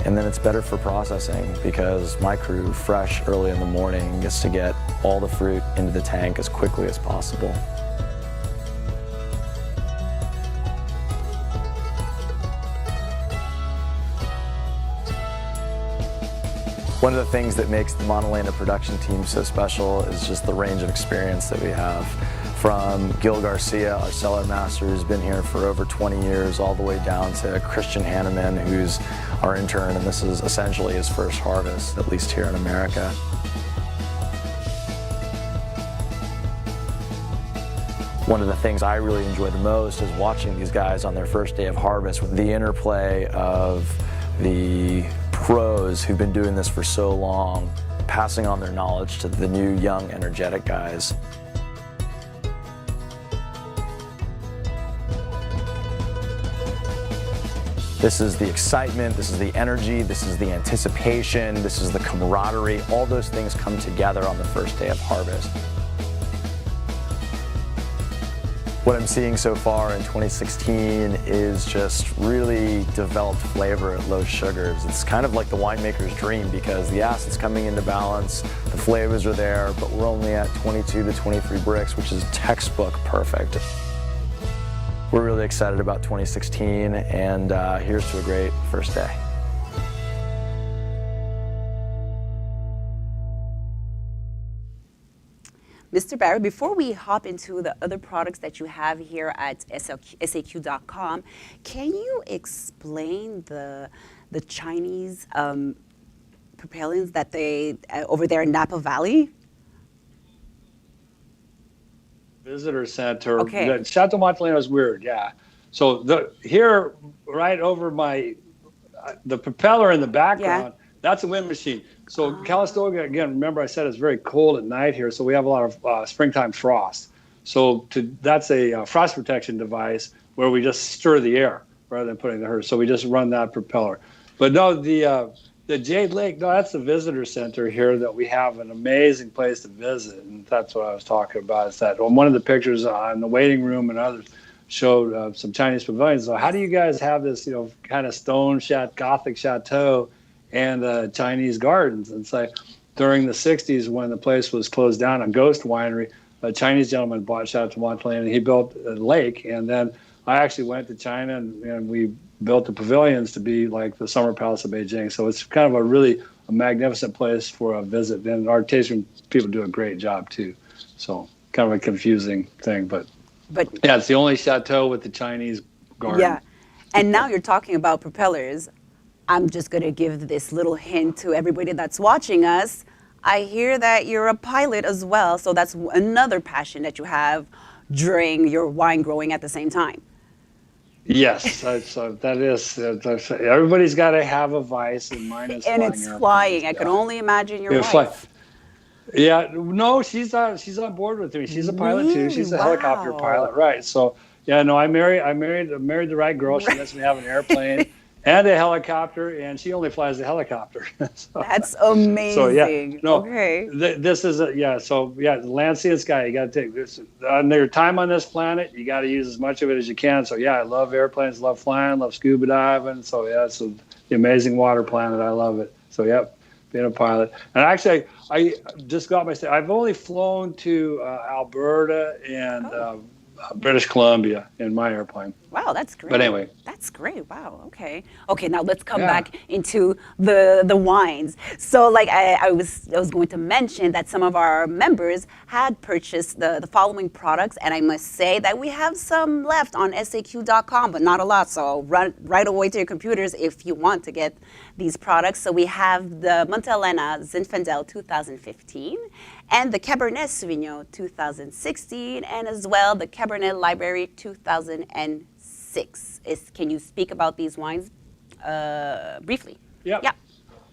And then it's better for processing because my crew, fresh early in the morning, gets to get all the fruit into the tank as quickly as possible. One of the things that makes the Montelena production team so special is just the range of experience that we have. From Gil Garcia, our cellar master, who's been here for over 20 years, all the way down to Christian Hanneman, who's our intern, and this is essentially his first harvest, at least here in America. One of the things I really enjoy the most is watching these guys on their first day of harvest, with the interplay of the pros who've been doing this for so long, passing on their knowledge to the new, young, energetic guys. This is the excitement, this is the energy, this is the anticipation, this is the camaraderie. All those things come together on the first day of harvest. What I'm seeing so far in 2016 is just really developed flavor at low sugars. It's kind of like the winemaker's dream, because the acid's coming into balance, the flavors are there, but we're only at 22 to 23 bricks, which is textbook perfect. We're really excited about 2016, and here's to a great first day. Mr. Barrett, before we hop into the other products that you have here at SAQ.com, can you explain the Chinese propellants that they over there in Napa Valley? Visitor center. Okay. The Chateau Montelena is weird, yeah. So here, right over the propeller in the background, that's a wind machine. So Calistoga, again, remember I said it's very cold at night here, so we have a lot of springtime frost. So that's a frost protection device where we just stir the air rather than putting the herd. So we just run that propeller. But no, the Jade Lake, no, that's the visitor center here that we have an amazing place to visit. And that's what I was talking about, is that one of the pictures on the waiting room and others showed some Chinese pavilions. So how do you guys have this, kind of stone Gothic chateau and Chinese gardens? And so during the 60s, when the place was closed down, a ghost winery, a Chinese gentleman bought Chateau Montelena, and he built a lake. And then I actually went to China, and we built the pavilions to be like the Summer Palace of Beijing. So it's kind of a magnificent place for a visit. And our tasting people do a great job too. So kind of a confusing thing, but yeah, it's the only chateau with the Chinese garden. Yeah, and now you're talking about propellers. I'm just going to give this little hint to everybody that's watching us. I hear that you're a pilot as well, so that's another passion that you have during your wine growing at the same time. Yes, that is. Everybody's got to have a vice, and mine is and flying. It's flying. I can only imagine your wife. Yeah, no, she's on board with me. She's a pilot too. She's a helicopter pilot, right? So yeah, no, I married the right girl. She lets me have an airplane and a helicopter, and she only flies the helicopter. That's amazing. So yeah, no, okay. This is the land, sea, and sky. You got to take this on your time on this planet. You got to use as much of it as you can. So yeah, I love airplanes, love flying, love scuba diving. So yeah, it's the amazing water planet. I love it. So yep, being a pilot. And actually, I just got my. I've only flown to Alberta and British Columbia in my airplane. Wow, that's great. But anyway. That's great. Wow, okay. Okay, now let's come back into the wines. So like I was going to mention that some of our members had purchased the following products, and I must say that we have some left on SAQ.com, but not a lot. So run right away to your computers if you want to get these products. So we have the Montelena Zinfandel 2015, and the Cabernet Sauvignon 2016, and as well the Cabernet Library 2006. Can you speak about these wines briefly? Yeah. Yeah.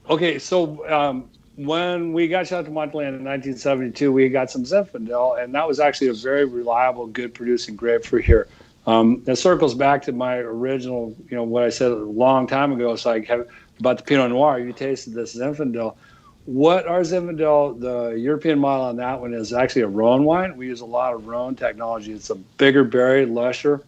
Okay, so when we got Chateau Montelena in 1972, we got some Zinfandel, and that was actually a very reliable, good producing grape for here. It circles back to my original, what I said a long time ago. So about the Pinot Noir. You tasted this Zinfandel. What our Zinfandel, the European model on that one, is actually a Rhone wine. We use a lot of Rhone technology. It's a bigger berry, lusher,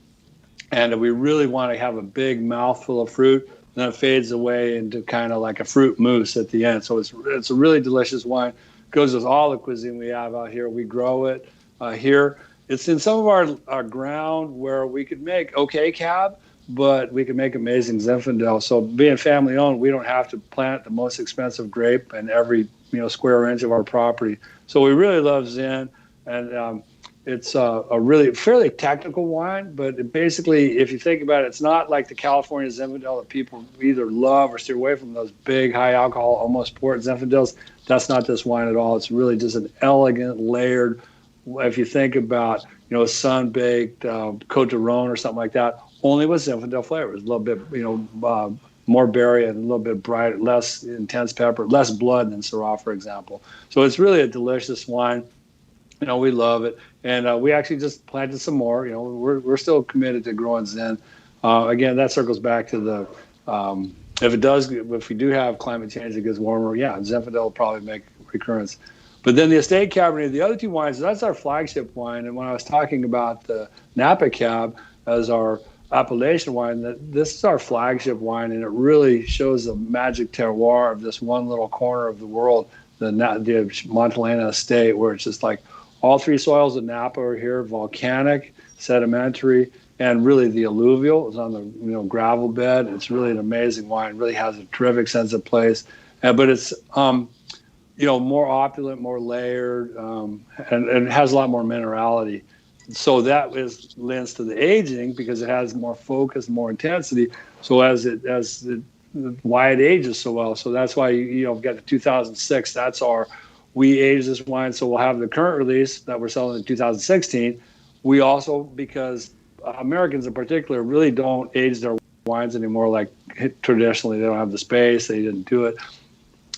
and we really want to have a big mouthful of fruit. Then it fades away into kind of like a fruit mousse at the end. So it's a really delicious wine. Goes with all the cuisine we have out here. We grow it here. It's in some of our ground where we could make okay cab, but we can make amazing Zinfandel. So being family owned, we don't have to plant the most expensive grape in every square inch of our property. So we really love Zin, and It's a really fairly technical wine, but basically, if you think about it, it's not like the California Zinfandel that people either love or steer away from, those big, high alcohol, almost port Zinfandels. That's not this wine at all. It's really just an elegant, layered, if you think about, sun-baked Côte de Rhône or something like that, only with Zinfandel flavors, a little bit, more berry and a little bit brighter, less intense pepper, less blood than Syrah, for example. So it's really a delicious wine. We love it. And we actually just planted some more. We're still committed to growing Zen. Again, that circles back to the, if we do have climate change that gets warmer, Zinfandel will probably make recurrence. But then the Estate Cabernet, the other two wines, that's our flagship wine. And when I was talking about the Napa Cab as our appellation wine, this is our flagship wine, and it really shows the magic terroir of this one little corner of the world, the Montelena estate, where it's just like all three soils of Napa are here: volcanic, sedimentary, and really the alluvial is on the gravel bed. It's really an amazing wine. It really has a terrific sense of place, but it's more opulent, more layered, and it has a lot more minerality. So that lends to the aging because it has more focus, more intensity. So why it ages so well. So that's why we've got the 2006. We aged this wine. So we'll have the current release that we're selling in 2016. We also, because Americans in particular really don't age their wines anymore like traditionally. They don't have the space. They didn't do it.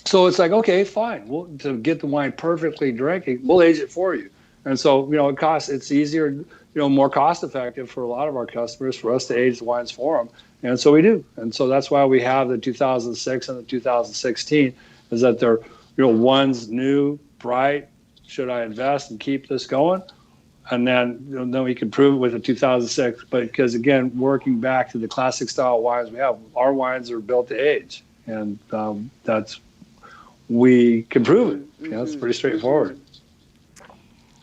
So it's like, okay, fine. To get the wine perfectly drinking, we'll age it for you. And so, it's easier, more cost effective for a lot of our customers for us to age the wines for them. And so we do. And so that's why we have the 2006 and the 2016, is that they're, one's new, bright. Should I invest and keep this going? And then we can prove it with the 2006. But because, again, working back to the classic style wines we have, our wines are built to age. And we can prove it. It's pretty straightforward.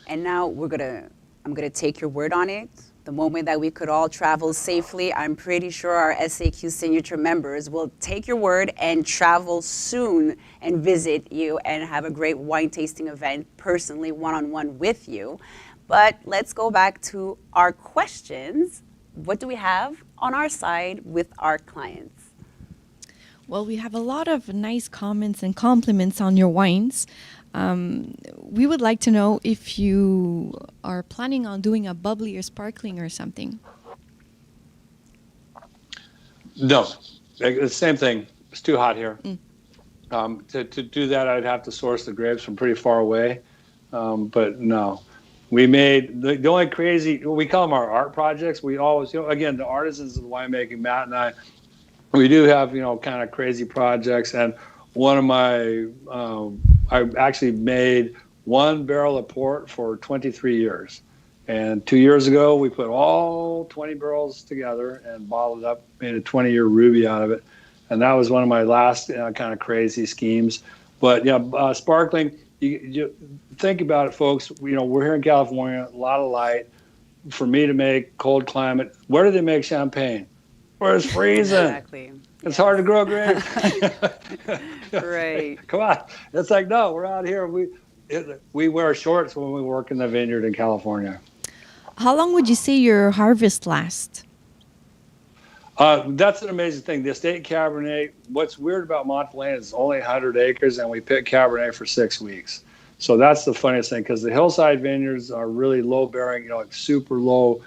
And now I'm gonna take your word on it. The moment that we could all travel safely, I'm pretty sure our SAQ signature members will take your word and travel soon and visit you and have a great wine tasting event personally, one-on-one with you. But let's go back to our questions. What do we have on our side with our clients? Well, we have a lot of nice comments and compliments on your wines. We would like to know if you are planning on doing a bubbly or sparkling or something. No, the same thing. It's too hot here. To do that, I'd have to source the grapes from pretty far away. But no, we made the only crazy, we call them our art projects. We always, again, the artisans of the winemaking, Matt and I, we do have, kind of crazy projects. And one of my, I actually made one barrel of port for 23 years. And 2 years ago, we put all 20 barrels together and bottled it up, made a 20-year ruby out of it. And that was one of my last kind of crazy schemes. But sparkling, you think about it, folks. We're here in California, a lot of light. For me to make cold climate, where do they make champagne? Where it's freezing. Exactly. It's hard to grow grapes. Right. Come on. It's like, no, we're out here. We wear shorts when we work in the vineyard in California. How long would you say your harvest lasts? That's an amazing thing. The Estate Cabernet, what's weird about Montalena is only 100 acres, and we pick Cabernet for 6 weeks. So that's the funniest thing, because the hillside vineyards are really low-bearing, like super low,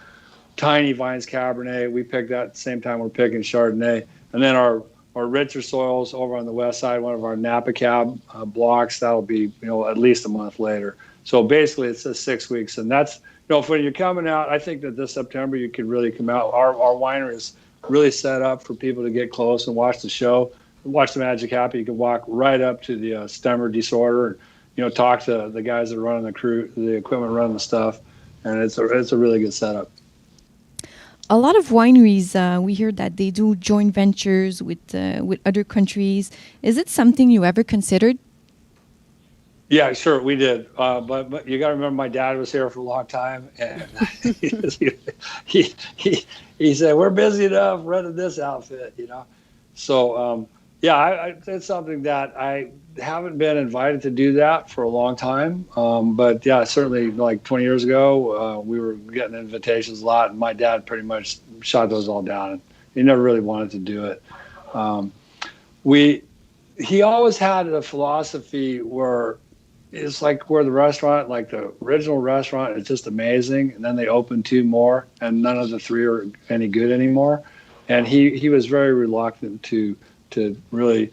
tiny vines Cabernet. We pick that at the same time we're picking Chardonnay. And then our richer soils over on the west side, one of our Napa Cab blocks, that'll be, at least a month later. So basically it's 6 weeks. And that's, when you're coming out, I think that this September you could really come out. Our winery is really set up for people to get close and watch the show, watch the magic happen. You can walk right up to the stemmer disorder and, talk to the guys that are running the crew, the equipment running the stuff. And it's a really good setup. A lot of wineries, we hear that they do joint ventures with other countries. Is it something you ever considered? Yeah, sure, we did. But you got to remember, my dad was here for a long time, and he said, "We're busy enough running this outfit," So Yeah, it's something that I haven't been invited to do that for a long time. But yeah, certainly like 20 years ago, we were getting invitations a lot, and my dad pretty much shot those all down, and he never really wanted to do it. He always had a philosophy where it's like where the restaurant, like the original restaurant, is just amazing, and then they opened two more, and none of the three are any good anymore. And he was very reluctant to really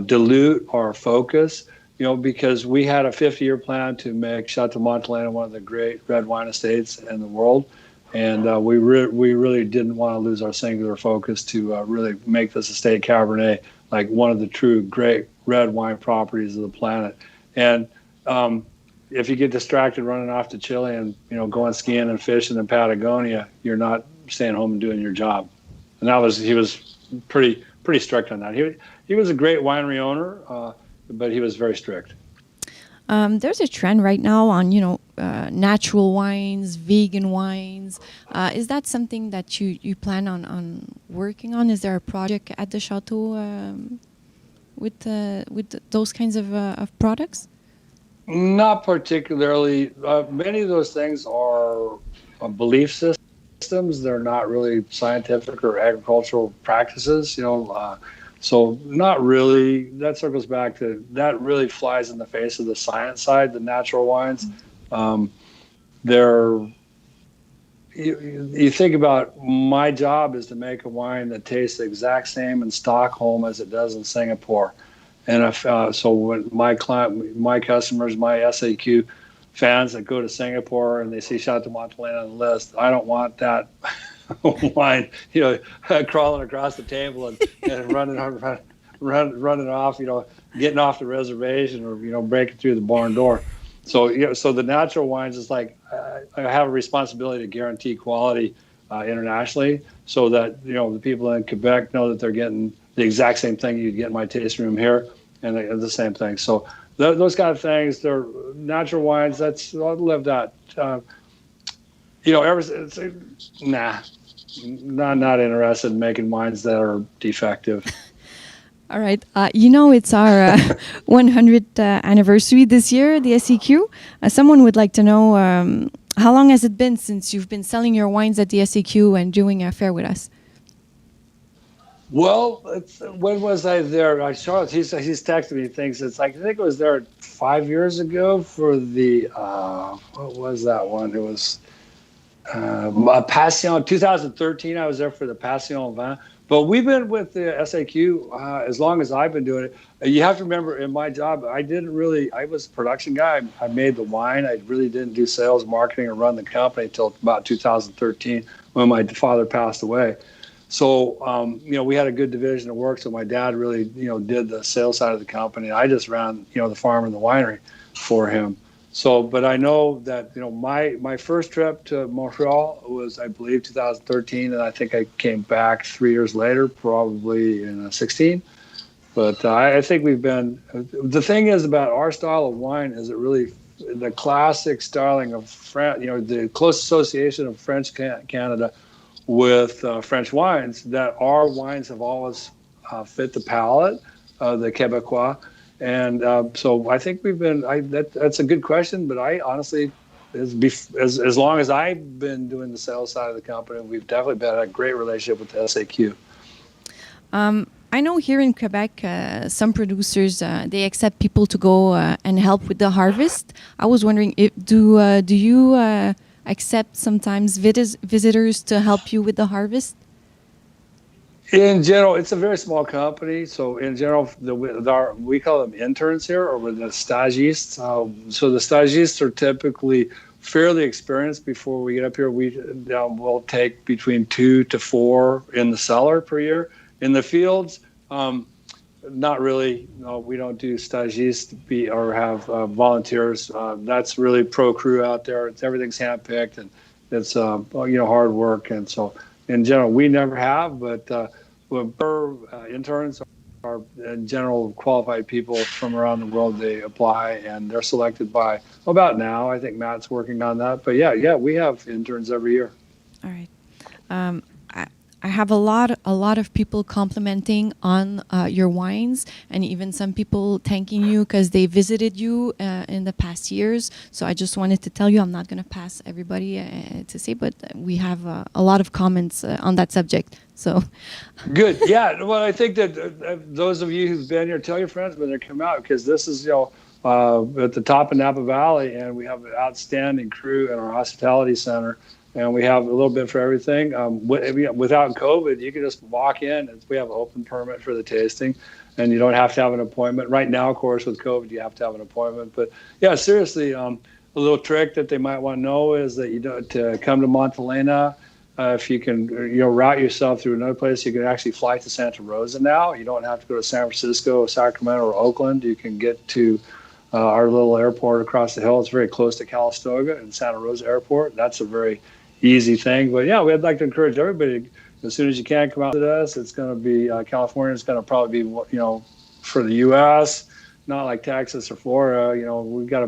dilute our focus, because we had a 50-year plan to make Chateau Montelena one of the great red wine estates in the world. And we really didn't want to lose our singular focus to really make this estate Cabernet like one of the true great red wine properties of the planet. And if you get distracted running off to Chile and going skiing and fishing in Patagonia, you're not staying home and doing your job. And he was pretty strict on that. He was a great winery owner, but he was very strict. There's a trend right now on natural wines, vegan wines. Is that something that you plan on working on? Is there a project at the Chateau with those kinds of products? Not particularly. Many of those things are belief systems. They're not really scientific or agricultural practices. So not really. That circles back to that really flies in the face of the science side, the natural wines. You think about my job is to make a wine that tastes the exact same in Stockholm as it does in Singapore. And so when my customers, my SAQ fans that go to Singapore and they see Chateau Montelena on the list, I don't want that wine, crawling across the table and running off, getting off the reservation or breaking through the barn door. So so the natural wines is like I have a responsibility to guarantee quality internationally, so that the people in Quebec know that they're getting the exact same thing you'd get in my tasting room here, and the same thing. So those kind of things, they're natural wines. I'll live that. Not interested in making wines that are defective. All right. It's our 100th anniversary this year, the SEQ. Someone would like to know how long has it been since you've been selling your wines at the SEQ and doing a fair with us? Well, when was I there? Charles, he's texted me things. It's like, I think it was there 5 years ago for the, what was that one? It was Passion, 2013. I was there for the Passion Vin. But we've been with the SAQ as long as I've been doing it. You have to remember, in my job, I was a production guy. I made the wine. I really didn't do sales, marketing, or run the company until about 2013 when my father passed away. So, we had a good division of work. So my dad really, did the sales side of the company. I just ran, the farm and the winery for him. So, but I know that, my first trip to Montreal was, I believe, 2013. And I think I came back 3 years later, probably in 16. But I think the thing is about our style of wine is it really, the classic styling of the close association of French Canada with French wines, that our wines have always fit the palate of the Quebecois. And so I think that's a good question, but I honestly, as long as I've been doing the sales side of the company, we've definitely been a great relationship with the SAQ. I know here in Quebec, some producers, they accept people to go and help with the harvest. I was wondering, do you accept sometimes visitors to help you with the harvest? In general, it's a very small company. So in general, we call them interns here, or the stagistes. So the stagistes are typically fairly experienced. Before we get up here, we'll take between 2 to 4 in the cellar per year. In the fields, not really. No, we don't do stagistes or have volunteers. That's really pro crew out there. Everything's handpicked, and it's hard work. And so in general, we never have, but interns are in general qualified people from around the world. They apply and they're selected by about now. I think Matt's working on that. But yeah, we have interns every year. All right. I have a lot of people complimenting on your wines, and even some people thanking you because they visited you in the past years. So I just wanted to tell you, I'm not going to pass everybody to say, but we have a lot of comments on that subject. So good. Yeah. Well, I think that those of you who've been here, tell your friends when they come out, because this is, at the top of Napa Valley, and we have an outstanding crew in our hospitality center. And we have a little bit for everything. Without COVID, you can just walk in. We have an open permit for the tasting, and you don't have to have an appointment. Right now, of course, with COVID, you have to have an appointment. But yeah, seriously, a little trick that they might want to know is that to come to Montelena, if you can, route yourself through another place, you can actually fly to Santa Rosa now. You don't have to go to San Francisco, Sacramento, or Oakland. You can get to our little airport across the hill. It's very close to Calistoga and Santa Rosa Airport. That's a very easy thing. But yeah, we'd like to encourage everybody, as soon as you can, come out to us. It's going to be California is going to probably be, for the U.S., not like Texas or Florida. We've got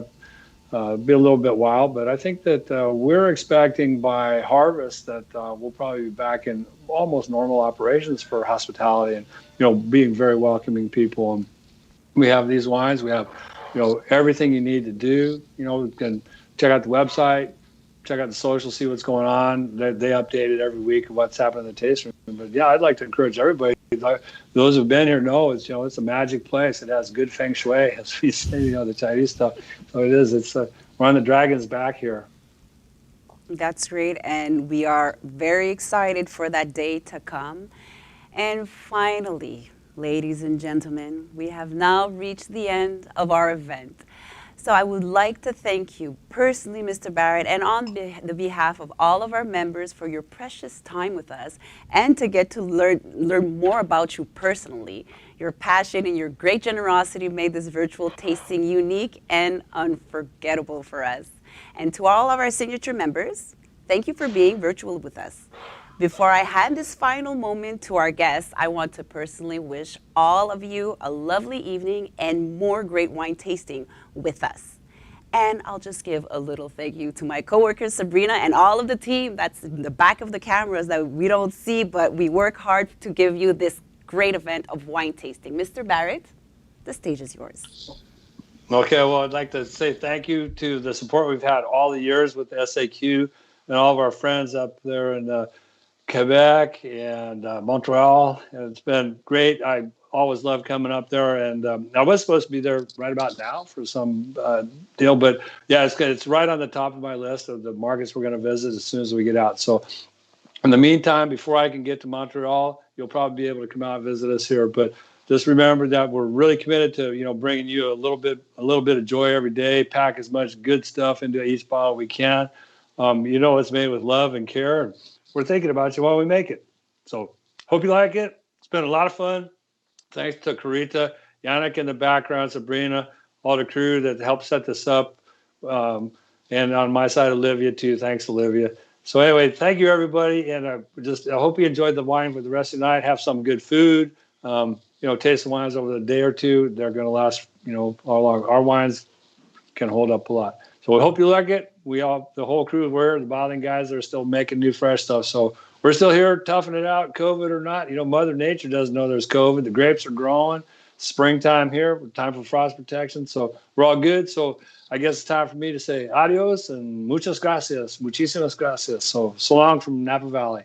to be a little bit wild, but I think that we're expecting by harvest that we'll probably be back in almost normal operations for hospitality, and being very welcoming people. And we have these wines. We have everything you need to do. You can check out the website, check out the social, see what's going on. They update it every week of what's happening in the tasting room. But yeah, I'd like to encourage everybody. Those who've been here know it's it's a magic place. It has good feng shui, as we say, the Chinese stuff. So it is. It's we're on the dragon's back here. That's great, and we are very excited for that day to come. And finally, ladies and gentlemen, we have now reached the end of our event. So I would like to thank you personally, Mr. Barrett, and on the behalf of all of our members for your precious time with us, and to get to learn more about you personally. Your passion and your great generosity made this virtual tasting unique and unforgettable for us. And to all of our signature members, thank you for being virtual with us. Before I hand this final moment to our guests, I want to personally wish all of you a lovely evening and more great wine tasting with us. And I'll just give a little thank you to my coworkers, Sabrina, and all of the team that's in the back of the cameras that we don't see, but we work hard to give you this great event of wine tasting. Mr. Barrett, the stage is yours. Okay, well, I'd like to say thank you to the support we've had all the years with the SAQ and all of our friends up there in Quebec and Montreal. And it's been great. I always love coming up there, and I was supposed to be there right about now for some deal, but yeah, it's good. It's right on the top of my list of the markets we're going to visit as soon as we get out. So in the meantime, before I can get to Montreal, you'll probably be able to come out and visit us here. But just remember that we're really committed to bringing you a little bit of joy every day. Pack as much good stuff into each bottle we can. It's made with love and care. And we're thinking about you while we make it. So hope you like it. It's been a lot of fun. Thanks to Carita, Yannick in the background, Sabrina, all the crew that helped set this up. And on my side, Olivia, too. Thanks, Olivia. So anyway, thank you, everybody. And I hope you enjoyed the wine for the rest of the night. Have some good food. Taste the wines over the day or two. They're going to last, all along. Our wines can hold up a lot. So we hope you like it. The whole crew, the bottling guys are still making new, fresh stuff. So we're still here, toughing it out, COVID or not. Mother Nature doesn't know there's COVID. The grapes are growing. Springtime here, time for frost protection. So we're all good. So I guess it's time for me to say adios and muchas gracias, muchísimas gracias. So long from Napa Valley.